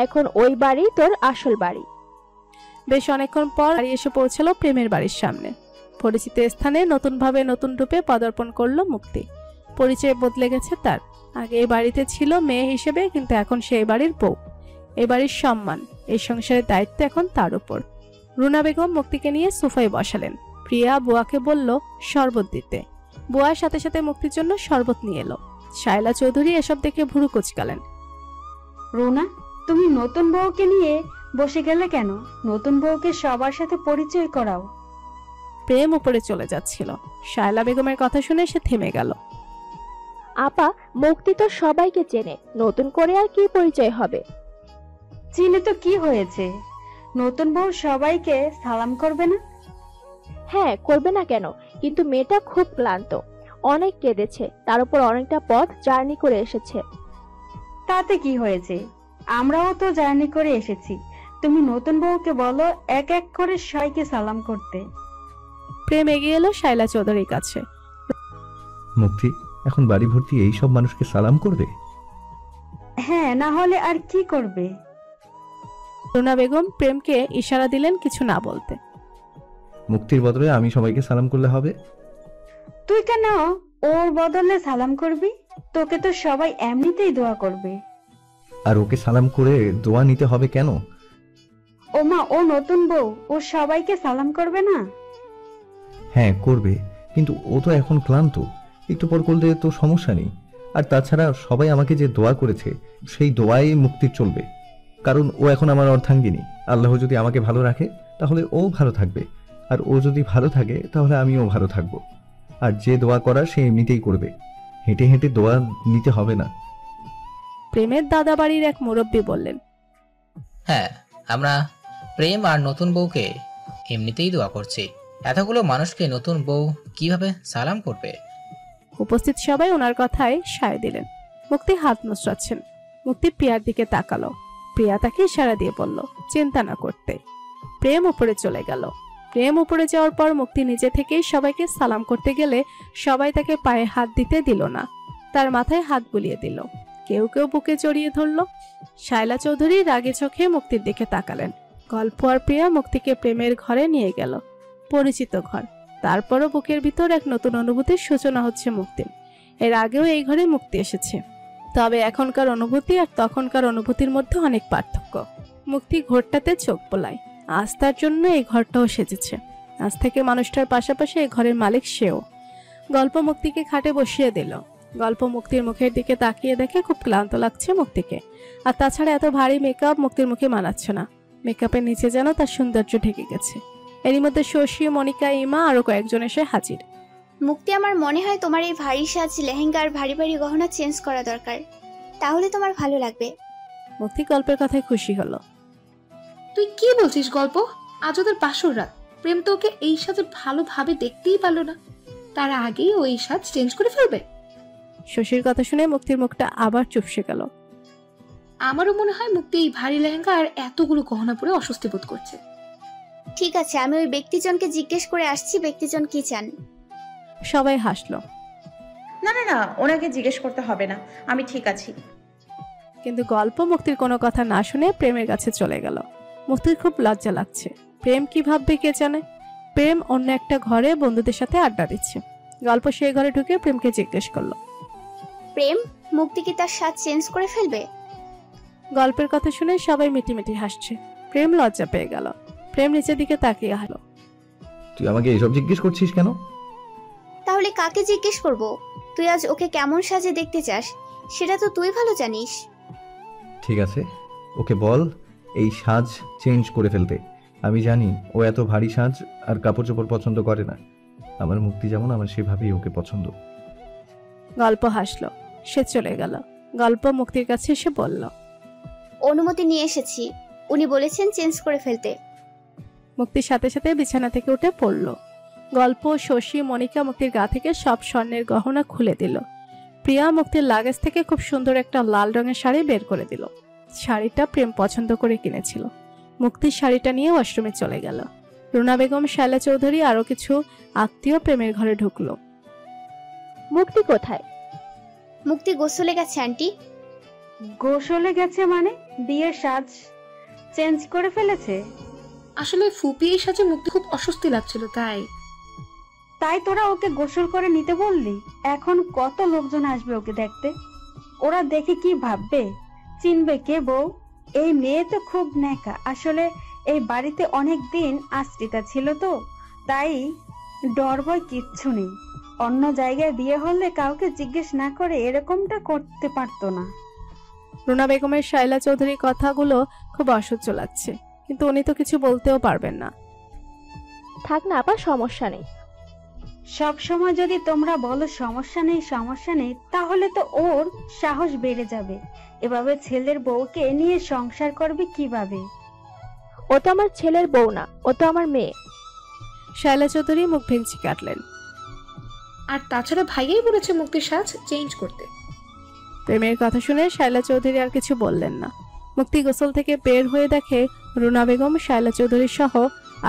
এখন ওই বাড়ি তোর আসল বাড়ি। বেশ অনেকক্ষণ পর গাড়ি এসে পৌঁছালো প্রেমের বাড়ির সামনে। পরিচিত স্থানে নতুনভাবে নতুন রূপে পদার্পণ করলো মুক্তি। পরিচয় বদলে গেছে তার। আগে এই বাড়িতে ছিল মেয়ে হিসেবে, কিন্তু এখন সে এই বাড়ির বউ। এই বাড়ির সম্মান, এই সংসারের দায়িত্ব এখন তার উপর। রুনা বেগম মুক্তিকে নিয়ে সোফায় বসালেন। প্রিয়া বুয়াকে বলল শরবত দিতে। বুয়ার সাথে সাথে মুক্তির জন্য শরবত নিয়ে এলো। শায়লা চৌধুরী এসব দেখে ভুরু কুচকালেন। রুনা, তুমি নতুন বউকে নিয়ে বসে গেলে কেন? নতুন বউকে সবার সাথে পরিচয় করাও। প্রেম উপরে চলে যাচ্ছিল। শায়লা বেগমের কথা শুনে সে থেমে গেল। আপা, মুক্তি তো সবাইকে চেনে, নতুন করে আর কি পরিচয় হবে? চিনে তো কি হয়েছে? নতুন বউ সবাইকে সালাম করবে না? হ্যাঁ, করবে না কেন? কিন্তু মেয়েটা খুব ক্লান্ত, অনেক কেঁদেছে, তার উপর অনেকটা পথ জার্নি করে এসেছে। তাতে কি হয়েছে? আমরাও তো জার্নি করে এসেছি। তুমি নতুন বউকে বলো এক এক করে সবাইকে সালাম করতে। প্রেম এগিয়ে এলো শায়লা চৌধুরীর কাছে। মুক্তি এখন বাড়ি ভর্তি এই সব মানুষকে সালাম করবে? হ্যাঁ, না হলে আর কি করবে? রুনা বেগম প্রেমকে ইশারা দিলেন কিছু না বলতে। মুক্তির বদলে আমি সবাইকে সালাম করলে হবে? তুই কেন ওর বদলে সালাম করবি? তোকে তো সবাই এমনিতেই দোয়া করবে। আর ওকে সালাম করে দোয়া নিতে হবে কেন? ও মা, ও নতুন বউ, ও সবাইকে সালাম করবে না? হ্যাঁ করবে, কিন্তু ও তো এখন ক্লান্ত, একটু পর করলে তো সমস্যা নেই। আর তাছাড়া সবাই আমাকে যে দোয়া করেছে সেই দোয়াই মুক্তির চলবে, কারণ ও এখন আমার অর্ধাঙ্গিনী। আল্লাহ যদি আমাকে ভালো রাখে তাহলে ও ভালো থাকবে, আর ও যদি ভালো থাকে তাহলে আমিও ভালো থাকব। আর যে দোয়া করার সে এমনিতেই করবে, হেঁটে হেঁটে দোয়া নিতে হবে না। প্রেমের দাদা বাড়ির এক মুরব্বী বললেন, হ্যাঁ, আমরা প্রেম আর নতুন বউকে এমনিতেই দোয়া করছি। এতগুলো মানুষকে নতুন বউ কিভাবে সালাম করবে? উপস্থিত সবাই ওনার কথায় সায় দিলেন। মুক্তি হাত মুচড়াচ্ছেন। মুক্তি প্রিয়ার দিকে তাকালো। প্রিয়া তাকে ইশারা দিয়ে বলল চিন্তা না করতে। প্রেম উপরে চলে গেল। প্রেম উপরে যাওয়ার পর মুক্তি নিজে থেকেই সবাইকে সালাম করতে গেলে সবাই তাকে পায়ে হাত দিতে দিল না, তার মাথায় হাত বুলিয়ে দিল। কেউ কেউ বুকে জড়িয়ে ধরল। শায়লা চৌধুরী রাগে চোখে মুক্তির দিকে তাকালেন। গল্প আর প্রিয়া মুক্তিকে প্রেমের ঘরে নিয়ে গেল। পরিচিত ঘর, তারপরও বুকের ভিতর এক নতুন অনুভূতির সূচনা হচ্ছে মুক্তির। এর আগেও এই ঘরে মুক্তি এসেছে, তবে এখনকার অনুভূতি আর তখনকার অনুভূতির মধ্যে অনেক পার্থক্য। মুক্তি ঘরটাতে চোখ বোলায়। আজ তার জন্য এই ঘরটাও সেজেছে। আজ থেকে মানুষটার পাশাপাশি এই ঘরের মালিক সেও। গল্প মুক্তিকে খাটে বসিয়ে দিল। গল্প মুক্তির মুখের দিকে তাকিয়ে দেখে খুব ক্লান্ত লাগছে মুক্তিকে। আর তাছাড়া এত ভারী মেকআপ মুক্তির মুখে মানাচ্ছে না। মেকআপের নিচে যেন তার সৌন্দর্য ঢেকে গেছে। এরই মধ্যে শশী, মনিকা, ইমা আরো কয়েকজন এসে হাজির। মুক্তি, আমার মনে হয় তোমার এই ভারী সাজ, লেহেঙ্গা আর ভারী ভারী গহনা চেঞ্জ করা দরকার, তাহলে তোমার ভালো লাগবে। মুক্তি গল্পের কথায় খুশি হলো। তুই কি বলছিস গল্প? আজ ওদের বাসর রাত, প্রেম তো ওকে এই সাজে ভালোভাবে দেখতেই পারলো না, তার আগেই ওই সাজ চেঞ্জ করে ফেলবে। শশীর কথা শুনে মুক্তির মুখটা আবার চুপসে গেল। আমারও মনে হয় মুক্তি এই ভারী লেহেঙ্গা আর এতগুলো গহনা পরে অস্বস্তি বোধ করছে। ঠিক আছে, আমি ওই ব্যক্তিজনকে জিজ্ঞেস করে আসছি ব্যক্তিজন কি চান। সবাই হাসলো। না না না, ওনাকে জিজ্ঞেস করতে হবে না, আমি ঠিক আছি। কিন্তু গল্প মুক্তির কোনো কথা না শুনে প্রেমের কাছে চলে গেল। মুক্তির খুব লজ্জা লাগছে। প্রেম কি ভাববে কে জানে। প্রেম অন্য একটা ঘরে বন্ধুদের সাথে আড্ডা দিচ্ছে। গল্প সেই ঘরে ঢুকে প্রেমকে জিজ্ঞেস করলো, প্রেম, মুক্তি কি তার সাজ চেঞ্জ করে ফেলবে? গল্পের কথা শুনে সবাই মিটিমিটি হাসছে। প্রেম লজ্জা পেয়ে গেল। প্রেম নিচের দিকে তাকিয়ে হাসলো। তুই আমাকে এসব জিজ্ঞেস করছিস কেন? তাহলে কাকে জিজ্ঞেস করব? তুই আজ ওকে কেমন সাজে দেখতে চাস সেটা তো তুই ভালো জানিস। ঠিক আছে, ওকে বল এই সাজ চেঞ্জ করে ফেলতে। আমি জানি ও এত ভারী সাজ আর কাপড় চোপড় পছন্দ করে না। আমার মুক্তি যেমন আমার সেভাবেই ওকে পছন্দ। গল্প হাসলো, সে চলে গেল। গল্প মুক্তির কাছে এসে বলল, অনুমতি নিয়ে এসেছি, উনি বলেছেন চেঞ্জ করে ফেলতে। মুক্তির সাথে সাথে বিছানা থেকে উঠে পড়ল। গল্প, শশী, মনিকা মুক্তির গা থেকে সব স্বর্ণের গহনা খুলে দিল। প্রিয়া মুক্তির লাগেজ থেকে খুব সুন্দর একটা লাল রঙের শাড়ি বের করে দিল। শাড়িটা প্রেম পছন্দ করে কিনেছিল। মুক্তির শাড়িটা নিয়ে ওয়াশরুমে চলে গেল। রুনা বেগম, শায়লা চৌধুরী আরো কিছু আত্মীয় প্রেমের ঘরে ঢুকলো। মুক্তি কোথায়? মুক্তি গোসলে গেছে আন্টি। গোসলে গেছে মানে বিয়ের সাজ চেঞ্জ করে ফেলেছে? আসলে ফুপি এই সাজে মুক্তি খুব অস্বস্তি লাগছিল, তাই তোরা ওকে গোসল করে নিতে বললি? এখন কত লোকজন আসবে ওকে দেখতে, ওরা দেখে কি ভাববে? চিনবে কে বউ? এই মেয়ে তো খুব ন্যাকা। আসলে এই বাড়িতে অনেক দিন আশ্রিতা ছিল তো, তাই ডর ভয় কিচ্ছু নেই। অন্য জায়গায় বিয়ে হলে কাউকে জিজ্ঞেস না করে এরকমটা করতে পারতো না। রুনা বেগমের শায়লা চৌধুরীর কথাগুলো খুব অসহ্য লাগছে, কিন্তু উনি তো কিছু বলতেও পারবেন না। থাক না আপা, সমস্যা নেই। সব সময় যদি তোমরা বলো সমস্যা নেই সমস্যা নেই, তাহলে তো ওর সাহস বেড়ে যাবে। এভাবে ছেলের বউকে নিয়ে সংসার করবে কিভাবে? ও তো আমার ছেলের বউ না, ও তো আমার মেয়ে। শায়লা চৌধুরী মুখ ভেঙচি কাটলেন। আর তাছাড়া ভাইয়াই বলেছে মুক্তির সাজ চেঞ্জ করতে। প্রেমের কথা শুনে শায়লা চৌধুরী আর কিছু বললেন না। মুক্তি গোসল থেকে বের হয়ে দেখে রুনা বেগম, শায়লা চৌধুরী সহ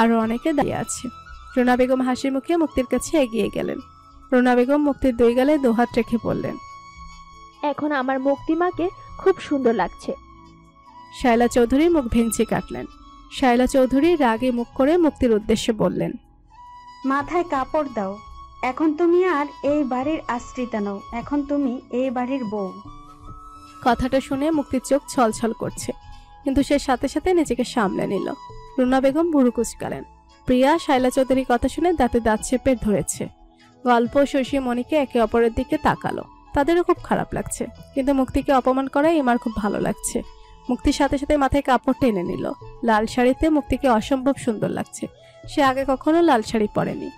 আরো অনেকে দাঁড়িয়ে আছে। রুনা বেগম হাসি মুখে মুক্তির কাছে এগিয়ে গেলেন। রুনা বেগম মুক্তির দুই গালে দুহাত রেখে বললেন, এখন আমার মুক্তিমাকে খুব সুন্দর লাগছে। শায়লা চৌধুরী মুখ ভেঙচি কাটলেন। শায়লা চৌধুরী রাগে মুখ করে মুক্তির উদ্দেশ্যে বললেন, মাথায় কাপড় দাও, এখন তুমি আর এই বাড়ির আশ্রিতা নও, এখন তুমি এই বাড়ির বউ। কথাটা শুনে মুক্তির চোখ ছলছল করছে, কিন্তু সে সাথে সাথে নিজেকে সামলে নিল। রুনা বেগম ভুরু কুচকালেন। প্রিয়া শায়লা চৌধুরীর কথা শুনে দাঁতে দাঁত চেপে ধরেছে। গল্প, শশী, মনিকে একে অপরের দিকে তাকালো। তাদেরও খুব খারাপ লাগছে, কিন্তু মুক্তিকে অপমান করায় এমার খুব ভালো লাগছে। মুক্তির সাথে সাথে মাথায় কাপড় টেনে নিল। লাল শাড়িতে মুক্তিকে অসম্ভব সুন্দর লাগছে। সে আগে কখনো লাল শাড়ি পরেনি।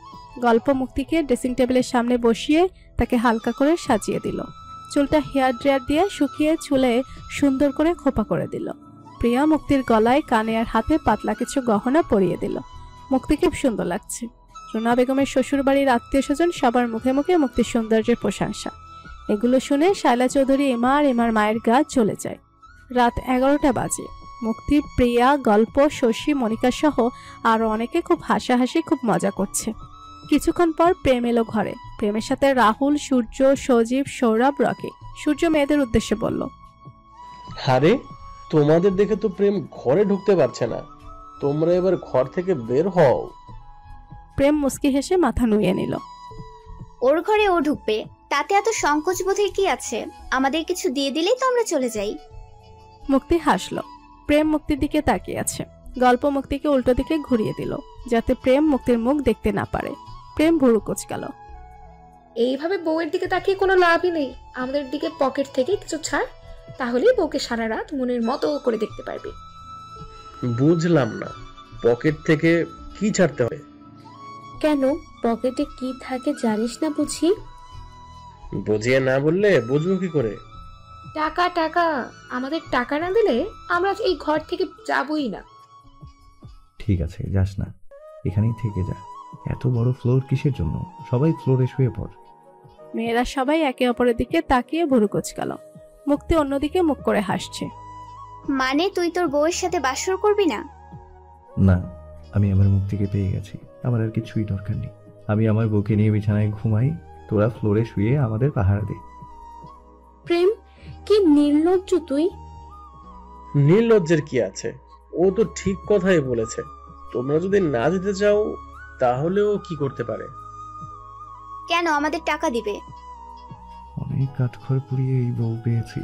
গল্প মুক্তিকে ড্রেসিং টেবিলের সামনে বসিয়ে তাকে হালকা করে সাজিয়ে দিল। চুলটা হেয়ার ড্রায়ার দিয়ে শুকিয়ে চুলে সুন্দর করে খোপা করে দিল। প্রিয়া মুক্তির গলায়, কানে আর হাতে পাতলা কিছু গহনা পরিয়ে দিল। মুক্তিকে খুব সুন্দর লাগছে। রুনা বেগমের শ্বশুর বাড়ির আত্মীয় স্বজন সবার মুখে মুখে মুক্তির সৌন্দর্যের প্রশংসা। এগুলো শুনে শায়লা চৌধুরী এমা আর এমার মায়ের গা চলে যায়। রাত 11টা বাজে। মুক্তি, প্রিয়া, গল্প, শশী, মনিকা সহ আরো অনেকে খুব হাসাহাসি, খুব মজা করছে। কিছুক্ষণ পর প্রেম এলো ঘরে। প্রেমের সাথে রাহুল, সূর্য, সজীব, সৌরভ, রকি। সূর্য মেয়েদের উদ্দেশ্যে বলল, আরে তোমাদের দেখে তো প্রেম ঘরে ঢুকতে পারছে না, তোমরা এবার ঘর থেকে বের হও। প্রেম মুস্কি হেসে মাথা নুয়ে নিল। ওর ঘরে ও ঢুকবে, তাতে এত সংকোচ বোধের কি আছে? আমাদের কিছু দিয়ে দিলেই তো আমরা চলে যাই। মুক্তি হাসলো। প্রেম মুক্তির দিকে তাকিয়ে আছে। গল্প মুক্তিকে উল্টো দিকে ঘুরিয়ে দিল, যাতে প্রেম মুক্তির মুখ দেখতে না পারে। প্রেম ভুরু কুচকাল। এইভাবে বউয়ের দিকে তাকিয়ে কোনো লাভই নেই। আমাদের দিকে পকেট থেকে কিছু ছাড়, তাহলেই বউকে সারা রাত মনের মতো করে দেখতে পারবি। বুঝলাম না, পকেট থেকে কি ছাড়তে হবে? কেন, পকেটে কি থাকে জানিস না বুঝি? বুঝিয়ে না বললে বুঝবো কি করে? টাকা টাকা, আমাদের টাকা না দিলে আমরা এই ঘর থেকে যাবই না। ঠিক আছে, যাস না, এখানেই থেকে যা। এত বড় ফ্লোর কিসের জন্য? সবাই ফ্লোরে শুয়ে পড়। মেয়েরা সবাই একে অপরের দিকে তাকিয়ে ভুরু কুচকাল। মুক্তি অন্যদিকে মুখ করে হাসছে। মানে তুই তোর বউয়ের সাথে বাসর করবি না? না, আমি আমার মুক্তিকে পেয়ে গেছি, আমার আর কিছুই দরকার নেই। আমি আমার বউকে নিয়ে বিছানায় ঘুমাই, তোরা ফ্লোরে শুয়ে আমাদের পাহারা দে। প্রেম, কি নির্লজ্জ তুই! নির্লজ্জের কি আছে? ও তো ঠিক কথাই বলেছে। তোমরা যদি না দিতে চাও তাহলে ও কি করতে পারে? কেন, আমাদের টাকা দিবে। অনেক কাঠখড় পুড়িয়ে এই বউ পেয়েছি,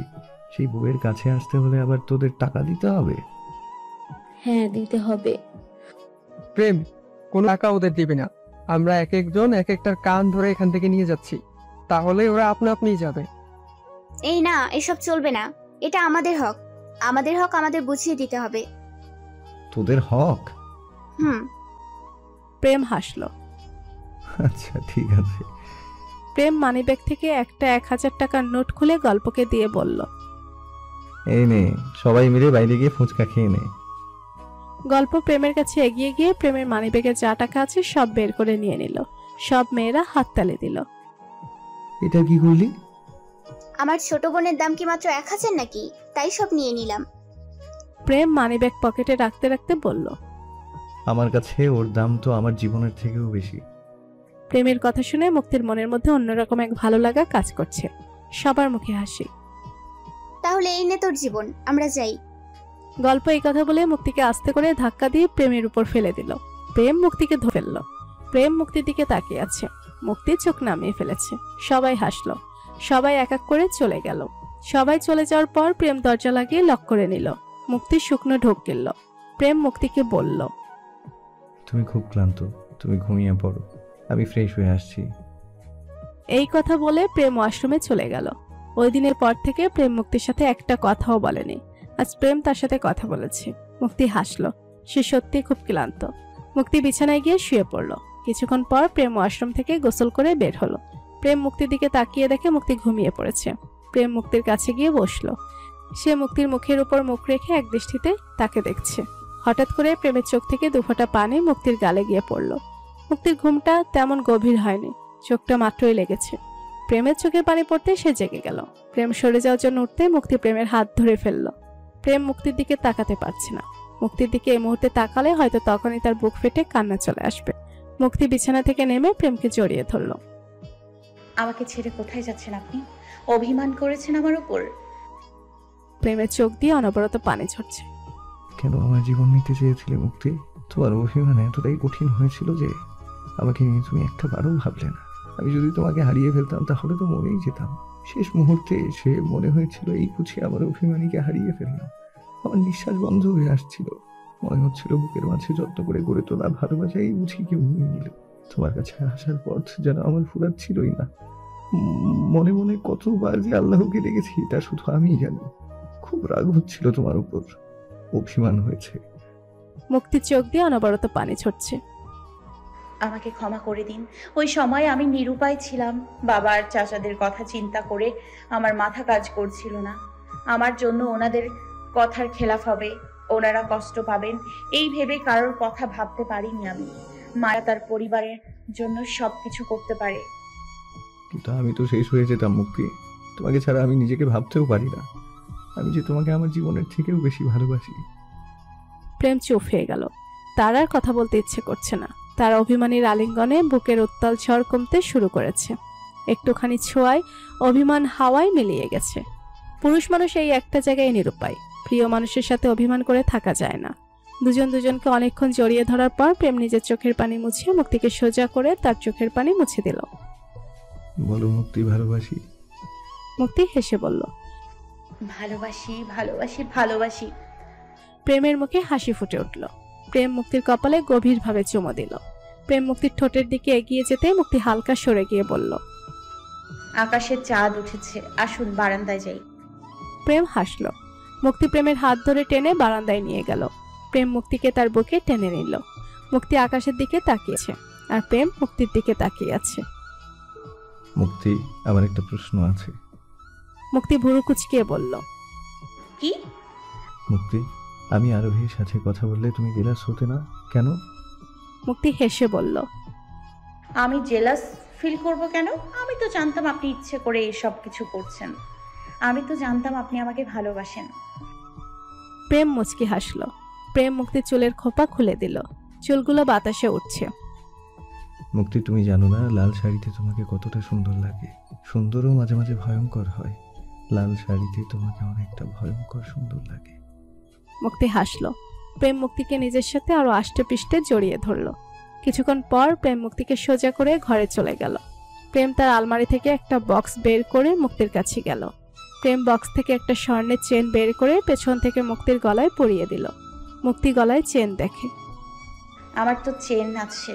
সেই বউয়ের কাছে আসতে হলে আবার তোদের টাকা দিতে হবে? হ্যাঁ, দিতে হবে। প্রেম, কোনো টাকা ওদের দিবে না। আমরা এক একজন এক একটার কান ধরে এখান থেকে নিয়ে যাচ্ছি, তাহলে ওরা আপনা আপনিই যাবে। এই না, এসব চলবে না। এটা আমাদের হক, আমাদের হক আমাদের বুঝিয়ে দিতে হবে। তোদের হক? হুম। প্রেম হাসলো। আচ্ছা ঠিক আছে। প্রেম মানিব্যাগ থেকে একটা 1000 টাকার নোট খুলে গল্পকে দিয়ে বলল, এই নে, সবাই মিলে বাইরে গিয়ে ফুচকা খেয়ে নে। গল্প প্রেমের কাছে এগিয়ে গিয়ে প্রেমের মানিব্যাগে যা টাকা আছে সব বের করে নিয়ে নিল। সব মেয়েরা হাততালি দিল। এটা কি করলি? আমার ছোট বোনের দাম কি মাত্র 1000 নাকি? তাই সব নিয়ে নিলাম। প্রেম মানিব্যাগ পকেটে রাখতে রাখতে বলল, আমার কাছে ওর দাম তো আমার জীবনের থেকেও বেশি। প্রেমের কথা শুনে মুক্তির মনের মধ্যে অন্যরকম এক ভালো লাগা কাজ করছে। সবার মুখে হাসি। তাহলে এই নে তোর জীবন, আমরা যাই। গল্প এই কথা বলে মুক্তিকে আস্তে করে ধাক্কা দিয়ে প্রেমের উপর ফেলে দিল। প্রেম মুক্তিকে ধরে ফেলল। প্রেম মুক্তির দিকে তাকিয়ে আছে। মুক্তি চোখ নামিয়ে ফেলেছে। সবাই হাসলো। সবাই এক এক করে চলে গেল। সবাই চলে যাওয়ার পর প্রেম দরজা লাগিয়ে লক করে নিল। মুক্তি শুকনো ঢোক গেল। প্রেম মুক্তিকে বলল, তুমি খুব ক্লান্ত, তুমি ঘুমিয়ে পড়ো, আমি ফ্রেশ হয়ে আসছি। এই কথা বলে প্রেম ওয়াশরুমে চলে গেল। ওই দিনের পর থেকে প্রেম মুক্তির সাথে একটা কথাও বলেনি। আজ প্রেম তার সাথে কথা বলেছে। মুক্তি হাসলো। সে সত্যি খুব ক্লান্ত। মুক্তি বিছানায় গিয়ে শুয়ে পড়ল। কিছুক্ষণ পর প্রেম ওয়াশরুম থেকে গোসল করে বের হলো। প্রেম মুক্তির দিকে তাকিয়ে দেখে মুক্তি ঘুমিয়ে পড়েছে। প্রেম মুক্তির কাছে গিয়ে বসলো। সে মুক্তির মুখের উপর মুখ রেখে এক দৃষ্টিতে তাকে দেখছে। হঠাৎ করে প্রেমের চোখ থেকে দুফোঁটা পানি মুক্তির গালে গিয়ে পড়ল। মুক্তির ঘুমটা তেমন গভীর হয়নি, চোখটা মাত্রই লেগেছে। প্রেমের চোখের পানি পড়তে সে জেগে গেল। প্রেম সরে যাওয়ার জন্য উঠতে মুক্তি প্রেমের হাত ধরে ফেলল। প্রেম মুক্তির দিকে তাকাতে পারছে না। মুক্তির দিকে এই মুহূর্তে তাকালে হয়তো তখনই তার বুক ফেটে কান্না চলে আসবে। মুক্তি বিছানা থেকে নেমে প্রেমকে জড়িয়ে ধরল। আমাকে ছেড়ে কোথায় যাচ্ছেন আপনি? অভিমান করেছেন আমার উপর? প্রেমের চোখ দিয়ে অনবরত পানি ঝরছে। কেন আমার জীবন নিতে চেয়েছিলে মুক্তি? তোমার অভিমান এতটাই কঠিন হয়েছিল যে আমাকে নিয়ে তুমি একটা বারও ভাবলে না। আমি যদি তোমাকে হারিয়ে ফেলতাম তাহলে তো মরেই যেতাম। শেষ মুহূর্তে এসে মনে হয়েছিল এই বুঝি আমার অভিমানীকে হারিয়ে ফেললাম। আমার নিঃশ্বাস বন্ধ হয়ে আসছিল। মনে হচ্ছিল বুকের মাঝে যত্ন করে গড়ে তোলা ভালোবাসা এই বুঝি কেউ নিয়ে নিল। তোমার কাছে আসার পথ যেন আমার ফুরাচ্ছিলই না। মনে মনে কতবার যে আল্লাহকে ডেকেছি তা শুধু আমিই জানি। খুব রাগ হচ্ছিল তোমার উপর, অভিমান হয়েছে। মুক্তির চোখ দিয়ে অনবরত পানি ছড়ছে। আমাকে ক্ষমা করে দিন। ওই সময় আমি নিরুপায় ছিলাম। বাবার চাচাদের কথা চিন্তা করে আমার মাথা কাজ করছিল না। আমার জন্য ওনাদের কথার খেলাফ হবে, ওনারা কষ্ট পাবেন, এই ভেবে কারোর কথা ভাবতে পারিনি আমি। মায়া তার পরিবারের জন্য সবকিছু করতে পারে। কিন্তু আমি তো শেষ হয়ে যেতাম মুক্তি। তোমাকে ছাড়া আমি নিজেকে ভাবতেও পারি না। আমি যে তোমাকে আমার জীবনের থেকেও বেশি ভালোবাসি। প্রেম চুপ হয়ে গেল। তার আর কথা বলতে ইচ্ছে করছে না। তার অভিমানীর আলিঙ্গনে বুকের উত্তাল ঝড় কমতে শুরু করেছে। একটুখানি ছোঁয়ায় অভিমান হাওয়ায় মিলিয়ে গেছে। পুরুষ মানুষ এই একটা জায়গায় নিরুপায়। প্রিয় মানুষের সাথে অভিমান করে থাকা যায় না। দুজন দুজনকে অনেকক্ষণ জড়িয়ে ধরার পর প্রেম নিজের চোখের পানি মুছিয়ে মুক্তিকে সোজা করে তার চোখের পানি মুছে দিল। বলো মুক্তি, ভালোবাসি। মুক্তি হেসে বলল, ভালোবাসি, ভালোবাসি, ভালোবাসি। প্রেমের মুখে হাসি ফুটে উঠল। প্রেম মুক্তির কপালে গভীরভাবে চুমো দিল। প্রেম মুক্তির ঠোঁটের দিকে এগিয়ে যেতে মুক্তি হালকা সরে গিয়ে বলল, আকাশের চাঁদ উঠেছে, আসুন বারান্দায় যাই। প্রেম হাসল। মুক্তি প্রেমের হাত ধরে টেনে বারান্দায় নিয়ে গেল। প্রেম মুক্তিকে তার বুকে টেনে নিল। মুক্তি আকাশের দিকে তাকিয়েছে আর প্রেম মুক্তির দিকে তাকিয়ে আছে। মুক্তি, আমার একটা প্রশ্ন আছে। মুক্তি ভুরু কুচকিয়ে বলল, কি? মুক্তি, আমি আরোহীর সাথে কথা বললে তুমি জেলাস হতে না কেন? মুক্তি হেসে বলল, আমি জেলাস ফিল করব কেন? আমি তো জানতাম আপনি ইচ্ছে করে এসব কিছু করছেন। আমি তো জানতাম আপনি আমাকে ভালোবাসেন। প্রেম মুচকি হাসল। প্রেম মুক্তির চুলের খোপা খুলে দিল। চুলগুলো বাতাসে উঠছে। মুক্তি, তুমি জানো না লাল শাড়িতে তোমাকে কতটা সুন্দর লাগে। সুন্দরও মাঝে মাঝে ভয়ঙ্কর হয়। লাল শাড়িতে তোমাকে অনেকটা ভয়ঙ্কর সুন্দর লাগে। মুক্তি হাসল। প্রেম মুক্তিকে নিজের সাথে আরো আষ্টে পৃষ্ঠে জড়িয়ে ধরল। কিছুক্ষণ পর প্রেম মুক্তিকে সোজা করে ঘরে চলে গেল। প্রেম তার আলমারি থেকে একটা বক্স বের করে মুক্তির কাছে গেল। প্রেম বক্স থেকে একটা স্বর্ণের চেন বের করে পেছন থেকে মুক্তির গলায় পরিয়ে দিল। মুক্তি গলায় চেন দেখে। আমার তো চেন আছে।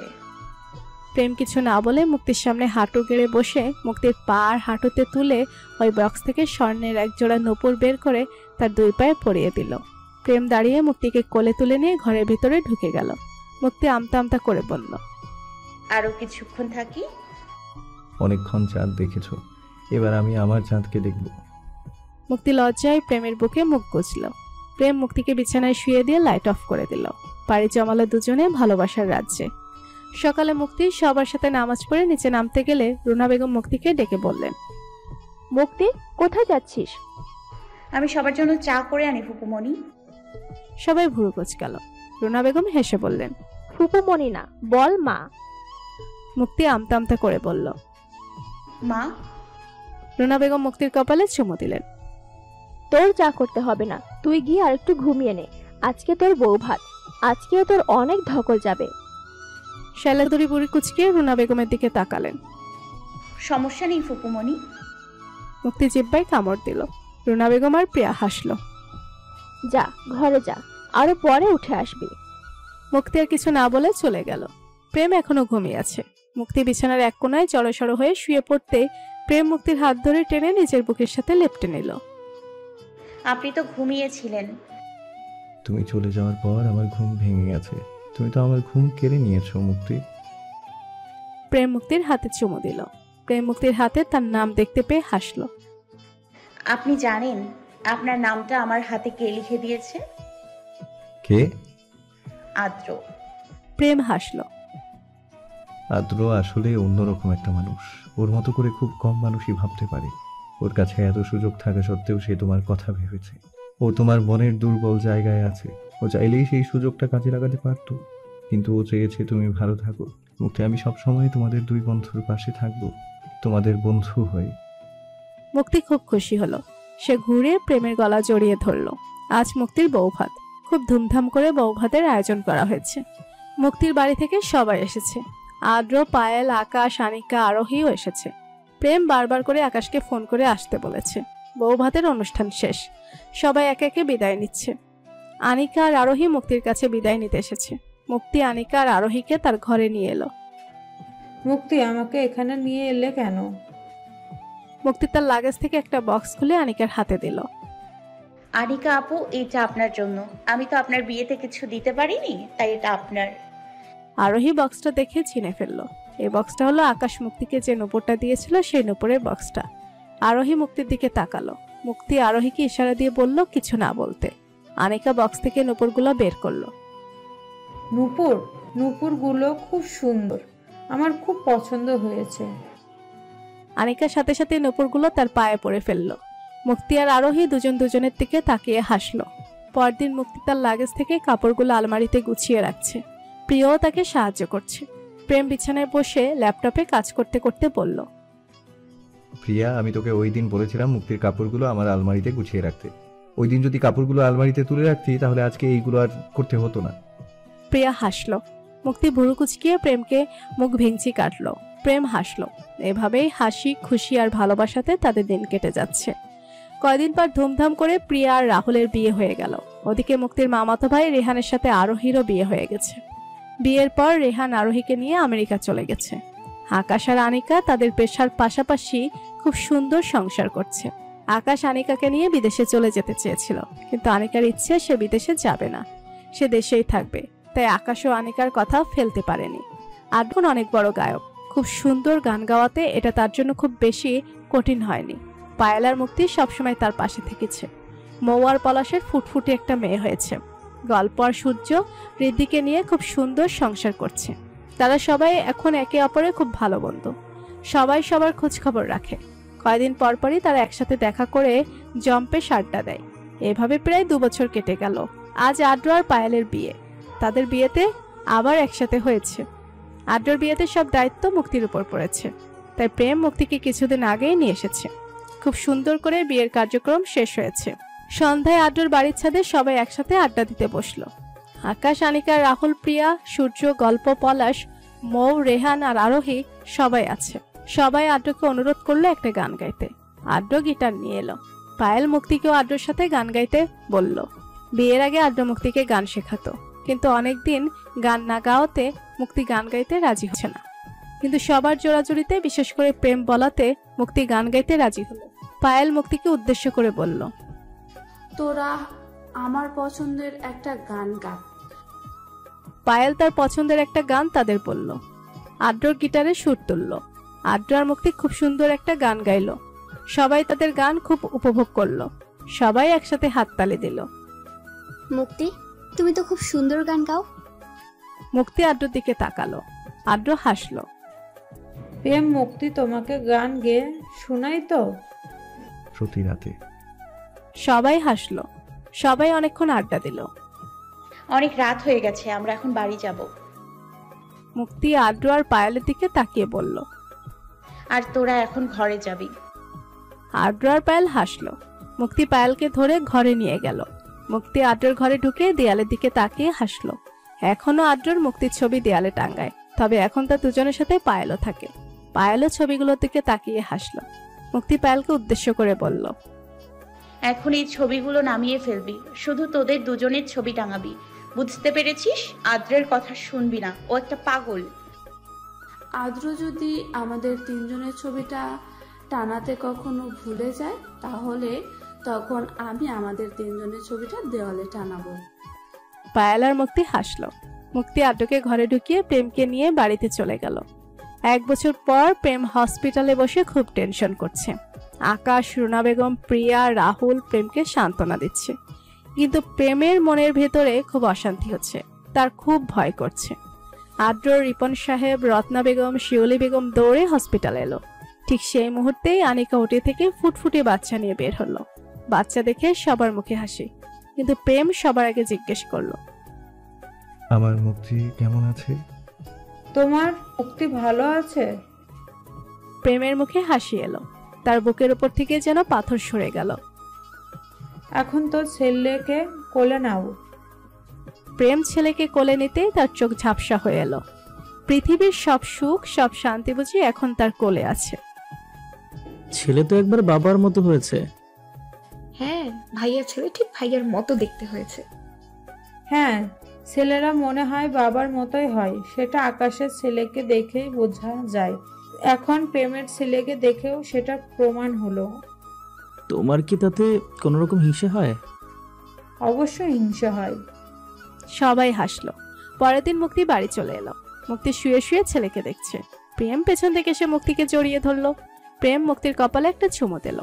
প্রেম কিছু না বলে মুক্তির সামনে হাঁটু গেড়ে বসে মুক্তির পা আর হাঁটুতে তুলে ওই বক্স থেকে স্বর্ণের এক জোড়া নূপুর বের করে তার দুই পায়ে পরিয়ে দিল। প্রেম দাঁড়িয়ে মুক্তিকে কোলে তুলে নিয়ে ঘরের ভিতরে ঢুকে গেল। মুক্তি আমতা আমতা করে বলল, আরো কিছুক্ষণ থাকি? অনেকক্ষণ চাঁদ দেখেছো, এবার আমি আমার চাঁদকে দেখব। মুক্তি লজ্জায় প্রেমের বুকে মুখ গুজল। প্রেম মুক্তিকে বিছানায় শুয়ে দিয়ে লাইট অফ করে দিল। পাড়ি জমালো দুজনে ভালোবাসার রাজ্যে। সকালে মুক্তি সবার সাথে নামাজ পড়ে নিচে নামতে গেলে রুনা বেগম মুক্তিকে ডেকে বললেন, মুক্তি, কোথায় যাচ্ছিস? আমি সবার জন্য চা করে আনি ফুপুমণি। সবাই ভুরু কুঁচকাল। রুনা বেগম হেসে বললেন, ফুপুমণি না, বল মা। মুক্তি আমতা আমতা করে বলল, মা। রুনা বেগম মুক্তির কপালে চুমু দিলেন। তোর চা করতে হবে না, তুই গিয়ে আর একটু ঘুমিয়ে নে। আজকে তোর বউ ভাত, আজকেও তোর অনেক ধকল যাবে। শৈলাদুরি বুড়ি কুচকিয়ে রুনা বেগমের দিকে তাকালেন। সমস্যা নেই ফুপুমণি। মুক্তি জিব্বায় কামড় দিল। রুনা বেগম আর প্রিয়া হাসলো। যা ঘরে যা, আরো পরে উঠে আসবি। মুক্তি আর কিছু না বলে চলে গেল। প্রেম এখনো ঘুমিয়ে আছে। মুক্তি বিছানার এক কোনায় জড়সড় হয়ে শুয়ে পড়তে প্রেম মুক্তির হাত ধরে টেনে নিজের বুকের সাথে লেপ্টে নিল। আপনি তো ঘুমিয়েছিলেন। তুমি চলে যাওয়ার পর আমার ঘুম ভেঙে গেছে। তুমি তো আমার ঘুম কেড়ে নিয়েছো মুক্তি। প্রেম মুক্তির হাতে চুমু দিল। প্রেম মুক্তির হাতে তার নাম দেখতে পেয়ে হাসলো। আপনি জানেন আপনার নামটা আমার হাতে কে লিখে দিয়েছে? কে? আদ্র। প্রেম হাসলো। আদ্র আসলে অন্যরকম একটা মানুষ। ওর মতো করে খুব কম মানুষই ভাবতে পারে। ওর কাছে এত সুযোগ থাকা সত্ত্বেও সে তোমার কথা ভেবেছে। ও তোমার মনের দুর্বল জায়গায় আছে। ও চাইলেই সেই সুযোগটা কাজে লাগাতে পারতো, কিন্তু ও চেয়েছে তুমি ভালো থাকো। মুক্তি, আমি সবসময় তোমাদের দুই বন্ধুর পাশে থাকবো, তোমাদের বন্ধু হয়ে। মুক্তি খুব খুশি হলো। সে ঘুরে প্রেমের গলা জড়িয়ে ধরলো। আজ মুক্তির বৌভাত। খুব ধুমধাম করে বৌভাতের আয়োজন করা হয়েছে। মুক্তির বাড়ি থেকে সবাই এসেছে। আদ্র, পায়েল, আকাশ, আনিকা, আরোহীও এসেছে। প্রেম বারবার করে আকাশকে ফোন করে আসতে বলেছে। বৌভাতের অনুষ্ঠান শেষ। সবাই একে একে বিদায় নিচ্ছে। আনিকা আর আরোহী মুক্তির কাছে বিদায় নিতে এসেছে। মুক্তি আনিকা আর আরোহীকে তার ঘরে নিয়ে এলো। মুক্তি, আমাকে এখানে নিয়ে এলে কেন? মুক্তি তার লাগেজ থেকে একটা বক্স খুলে আনিকার হাতে দিল। আনিকা আপু, এটা আপনার জন্য। আমি তো আপনার বিয়েতে কিছু দিতে পারিনি, তাই এটা আপনার। আরোহী বক্সটা দেখে চিনে ফেললো। এই বক্সটা হলো আকাশ মুক্তিকে যে নূপুরটা দিয়েছিল সেই নূপুরের বক্সটা। আরোহী মুক্তির দিকে তাকালো। মুক্তি আরোহীকে ইশারা দিয়ে বলল কিছু না বলতে। আনিকা বক্স থেকে নূপুরগুলো বের করলো। নূপুর? নূপুরগুলো খুব সুন্দর, আমার খুব পছন্দ হয়েছে। আনিকার সাথে সাথে নূপুরগুলো তার পায়ে পড়ে ফেললো। মুক্তি আর আরোহী দুজন দুজনের দিকে তাকিয়ে হাসলো। পরদিন মুক্তি তার লাগেজ থেকে কাপড়গুলো আলমারিতে গুছিয়ে রাখছে। প্রিয়ও তাকে সাহায্য করছে। প্রেম বিছানায় বসে ল্যাপটপে কাজ করতে করতে বলল, প্রিয়া, আমি তোকে ওই দিন বলেছিলাম মুক্তির কাপড়গুলো আমার আলমারিতে গুছিয়ে রাখতে। ওই দিন যদি কাপড়গুলো আলমারিতে তুলে রাখতি তাহলে আজকে এইগুলো আর করতে হতো না। প্রিয়া হাসলো। মুক্তি ভুরু কুচকিয়ে প্রেমকে মুখ ভেঙচি কাটলো। প্রেম হাসলো। এভাবেই হাসি, খুশি আর ভালোবাসাতে তাদের দিন কেটে যাচ্ছে। কয়দিন পর ধুমধাম করে প্রিয়া আর রাহুলের বিয়ে হয়ে গেল। ওদিকে মুক্তির মামাতো ভাই রেহানের সাথে আরোহীরও বিয়ে হয়ে গেছে। বিয়ের পর রেহান আরোহীকে নিয়ে আমেরিকা চলে গেছে। আকাশ আর আনিকা তাদের পেশার পাশাপাশি খুব সুন্দর সংসার করছে। আকাশ আনিকাকে নিয়ে বিদেশে চলে যেতে চেয়েছিল, কিন্তু আনিকার ইচ্ছে সে বিদেশে যাবে না, সে দেশেই থাকবে। তাই আকাশ ও আনিকার কথা ফেলতে পারেনি। আদ্র অনেক বড় গায়ক, খুব সুন্দর গান গাওয়াতে এটা তার জন্য খুব বেশি কঠিন হয়নি। পায়েলার মুক্তি সবসময় তার পাশে থেকেছে। মৌ আর পলাশের ফুটফুটে একটা মেয়ে হয়েছে। গল্প আর সূর্য ঋদ্ধিকে নিয়ে খুব সুন্দর সংসার করছে। তারা সবাই এখন একে অপরের খুব ভালো বন্ধু। সবাই সবার খোঁজ খবর রাখে। কয়েকদিন পরপরই তারা একসাথে দেখা করে জম্পে আড্ডা দেয়। এভাবে প্রায় 2 বছর কেটে গেল। আজ আদ্র আর পায়েলের বিয়ে। তাদের বিয়েতে আবার একসাথে হয়েছে। আদ্রর বিয়েতে সব দায়িত্ব মুক্তির উপর পড়েছে। তাই প্রেম মুক্তিকে কিছুদিন আগেই নিয়ে এসেছে। খুব সুন্দর করে বিয়ের কার্যক্রম শেষ হয়েছে। সন্ধ্যায় আদ্রর বাড়ির ছাদে সবাই একসাথে আড্ডা দিতে বসলো। আকাশ, আনিকা, রাহুল, প্রিয়া, সূর্য, গল্প, পলাশ, মৌ, রেহান আর আরোহী সবাই আছে। সবাই আদ্রকে অনুরোধ করলো একটা গান গাইতে। আদ্র গিটার নিয়ে এলো। পায়েল মুক্তিকেও আদ্রর সাথে গান গাইতে বলল। বিয়ের আগে আদ্র মুক্তিকে গান শেখাতো, কিন্তু অনেকদিন গান না গাওয়াতে মুক্তি গান গাইতে রাজি হচ্ছে না। কিন্তু সবার জোরাজুরিতে, বিশেষ করে প্রেম বলাতে মুক্তি গান গাইতে রাজি হলো। পায়েল মুক্তিকে উদ্দেশ্য করে বলল, তোরা আমার পছন্দের একটা গান গা। পায়েল তার পছন্দের একটা গান তাদের বলল। আদ্রর গিটারে সুর তুলল। আদ্র আর মুক্তি খুব সুন্দর একটা গান গাইলো। সবাই তাদের গান খুব উপভোগ করলো। সবাই একসাথে হাততালি দিল। মুক্তি, তুমি তো খুব সুন্দর গান গাও। মুক্তি আদ্রর দিকে তাকালো। আদ্র হাসলো। প্রেম মুক্তি তোমাকে গান গেয়ে শোনাই তো? প্রতি রাতে। সবাই হাসলো। সবাই অনেকক্ষণ আড্ডা দিল। অনেক রাত হয়ে গেছে, আমরা এখন বাড়ি যাব। মুক্তি আদ্র আর পায়েলের দিকে তাকিয়ে বলল, আর তোরা এখন ঘরে যাবি। আদ্র আর পায়েল হাসলো। মুক্তি পায়েলকে ধরে ঘরে নিয়ে গেল। মুক্তি আদ্রর ঘরে ঢুকে দেয়ালের দিকে তাকিয়ে হাসলো। এখনো আদ্রর মুক্তির ছবি দেয়ালে টাঙ্গায়, তবে এখন তার দুজনের সাথে পায়েলও থাকে। পায়েলও ছবিগুলোর দিকে তাকিয়ে হাসলো। মুক্তি পায়েলকে উদ্দেশ্য করে বলল, এখন এই ছবিগুলো নামিয়ে ফেলবি, শুধু তোদের দুজনের ছবি টাঙাবি, বুঝতে পেরেছিস? আদ্রের কথা শুনবি না, ও একটা পাগল। আদ্র যদি আমাদের তিনজনের ছবিটা টানাতে কখনো ভুলে যায়, তাহলে তখন আমি আমাদের তিনজনের ছবিটা দেওয়ালে টানাবো। পায়েল আর মুক্তি হাসলো। মুক্তি আদ্রকে ঘরে ঢুকিয়ে প্রেমকে নিয়ে বাড়িতে চলে গেল। 1 বছর পর প্রেম হসপিটালে বসে খুব টেনশন করছে। আকাশ, রুনা বেগম, প্রিয়া, রাহুল প্রেমকে সান্ত্বনা দিচ্ছে, কিন্তু প্রেমের মনের ভেতরে খুব অশান্তি হচ্ছে। তার খুব ভয় করছে। আদ্র, রিপন সাহেব, রত্না বেগম, শিউলি বেগম দৌড়ে হসপিটালে এলো। ঠিক সেই মুহূর্তেই আনিকা ওটি থেকে ফুটফুটে বাচ্চা নিয়ে বের হলো। বাচ্চা দেখে সবার মুখে হাসি, কিন্তু প্রেম সবার আগে জিজ্ঞেস করলো, আমার মুক্তি কেমন আছে? তোমার মুক্তি ভালো আছে? প্রেমের মুখে হাসি এলো। তার বুকের উপর থেকে যেন পাথর সরে গেল। এখন তো ছেলেকে কোলে নাও। প্রেম ছেলেকে কোলে নিতে তার চোখ ঝাপসা হয়ে এলো। পৃথিবীর সব সুখ, সব শান্তি বুঝি এখন তার কোলে আছে। ছেলে তো একবার বাবার মতো হয়েছে। হ্যাঁ, ভাইয়ার ছেলে ঠিক ভাইয়ার মতো দেখতে হয়েছে। হ্যাঁ, ছেলেরা মনে হয় বাবার মতোই হয়, সেটা আকাশের ছেলেকে দেখেই বোঝা যায়। এখন প্রেমের ছেলেকে দেখেও সেটা প্রমাণ হলো। তোমার কি তাতে কোনো রকম হিংসে হয়? অবশ্যই হিংসা হয়। সবাই হাসলো। পরের দিন মুক্তি বাড়ি চলে এলো। মুক্তি শুয়ে শুয়ে ছেলেকে দেখছে। প্রেম পেছন থেকে এসে মুক্তিকে জড়িয়ে ধরলো। প্রেম মুক্তির কপালে একটা চুমু দিল।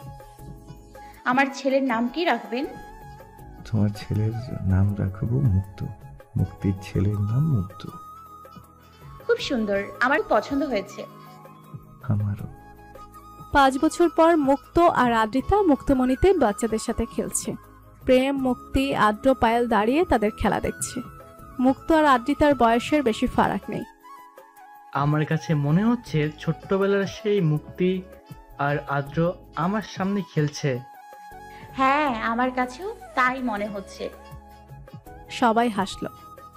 আমার ছেলের নাম কি রাখবেন? তোমার ছেলের নাম রাখবো মুক্ত। মুক্তির ছেলের নাম মুক্ত। খুব সুন্দর, আমার পছন্দ হয়েছে। আমারও। 5 বছর পর মুক্ত আর আদ্রিতা মুক্তমণিতে বাচ্চাদের সাথে খেলছে। প্রেম, মুক্তি, আদ্র, পায়েল দাঁড়িয়ে তাদের খেলা দেখছে। মুক্ত আর আদ্রিতার বয়সের বেশি ফারাক নেই। আমার কাছে মনে হচ্ছে ছোট্টবেলার সেই মুক্তি আর আদ্র আমার সামনে খেলছে। হ্যাঁ, আমার কাছেও তাই মনে হচ্ছে। সবাই হাসলো।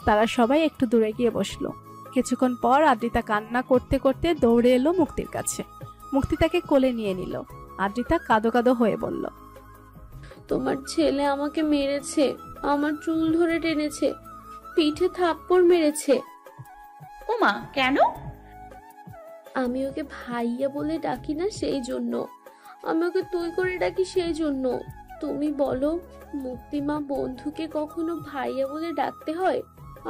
তারা সবাই একটু দূরে গিয়ে বসলো। কিছুক্ষণ পর আদ্রিতা কান্না করতে করতে দৌড়ে এলো মুক্তির কাছে। মুক্তি তাকে কোলে নিয়ে নিল। আদ্রিতা কাঁদো কাঁদো হয়ে বলল, তোমার ছেলে আমাকে মেরেছে, আমার চুল ধরে টেনেছে, পিঠে থাপ্পড় মেরেছে। ওমা, কেন? আমি ওকে ভাইয়া বলে ডাকি না, সেই জন্য। আমি ওকে তুই করে ডাকি, সেই জন্য। তুমি বলো, মুক্তিমা বন্ধুকে কখনো ভাইয়া বলে ডাকতে হয়?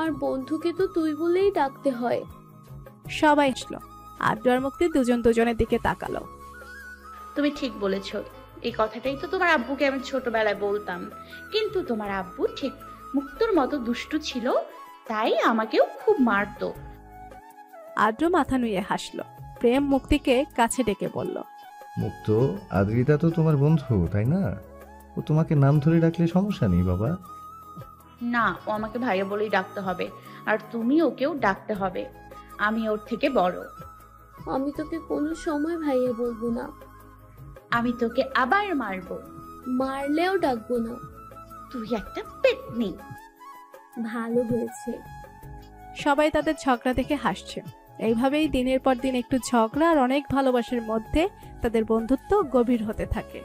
আর বন্ধুকে তো তুই বলেই ডাকতে হয়। সবাই হাসলো। আদ্র আর মুক্তি দুজন দুজনের দিকে তাকালো। তুমি ঠিক বলেছ, এই কথাটাই তো তোমার আব্বুকে আমি ছোটবেলায় বলতাম, কিন্তু তোমার আব্বু ঠিক মুক্তর মতো দুষ্টু ছিল, তাই আমাকেও খুব মারতো। আদ্র মাথা নুয়ে হাসলো। প্রেম মুক্তিকে কাছে ডেকে বলল, মুক্ত, আদ্রিতা তো তোমার বন্ধু, তাই না? ও তোমাকে নাম ধরে ডাকলে সমস্যা নেই বাবা। না, ও আমাকে ভাইয়া বলেই ডাকতে হবে, আর তুমি ওকেও ডাকতে হবে। আমি ওর থেকে বড়। আমি তোকে কোনো সময় ভাইয়া বলবো না। আমি তোকে আবার মারবো। মারলেও ডাকবো না। তুই একটা পেতনি। ভালো হয়েছে। সবাই তাদের ঝগড়া দেখে হাসছে। এইভাবেই দিনের পর দিন একটু ঝগড়া আর অনেক ভালোবাসার মধ্যে তাদের বন্ধুত্ব গভীর হতে থাকে।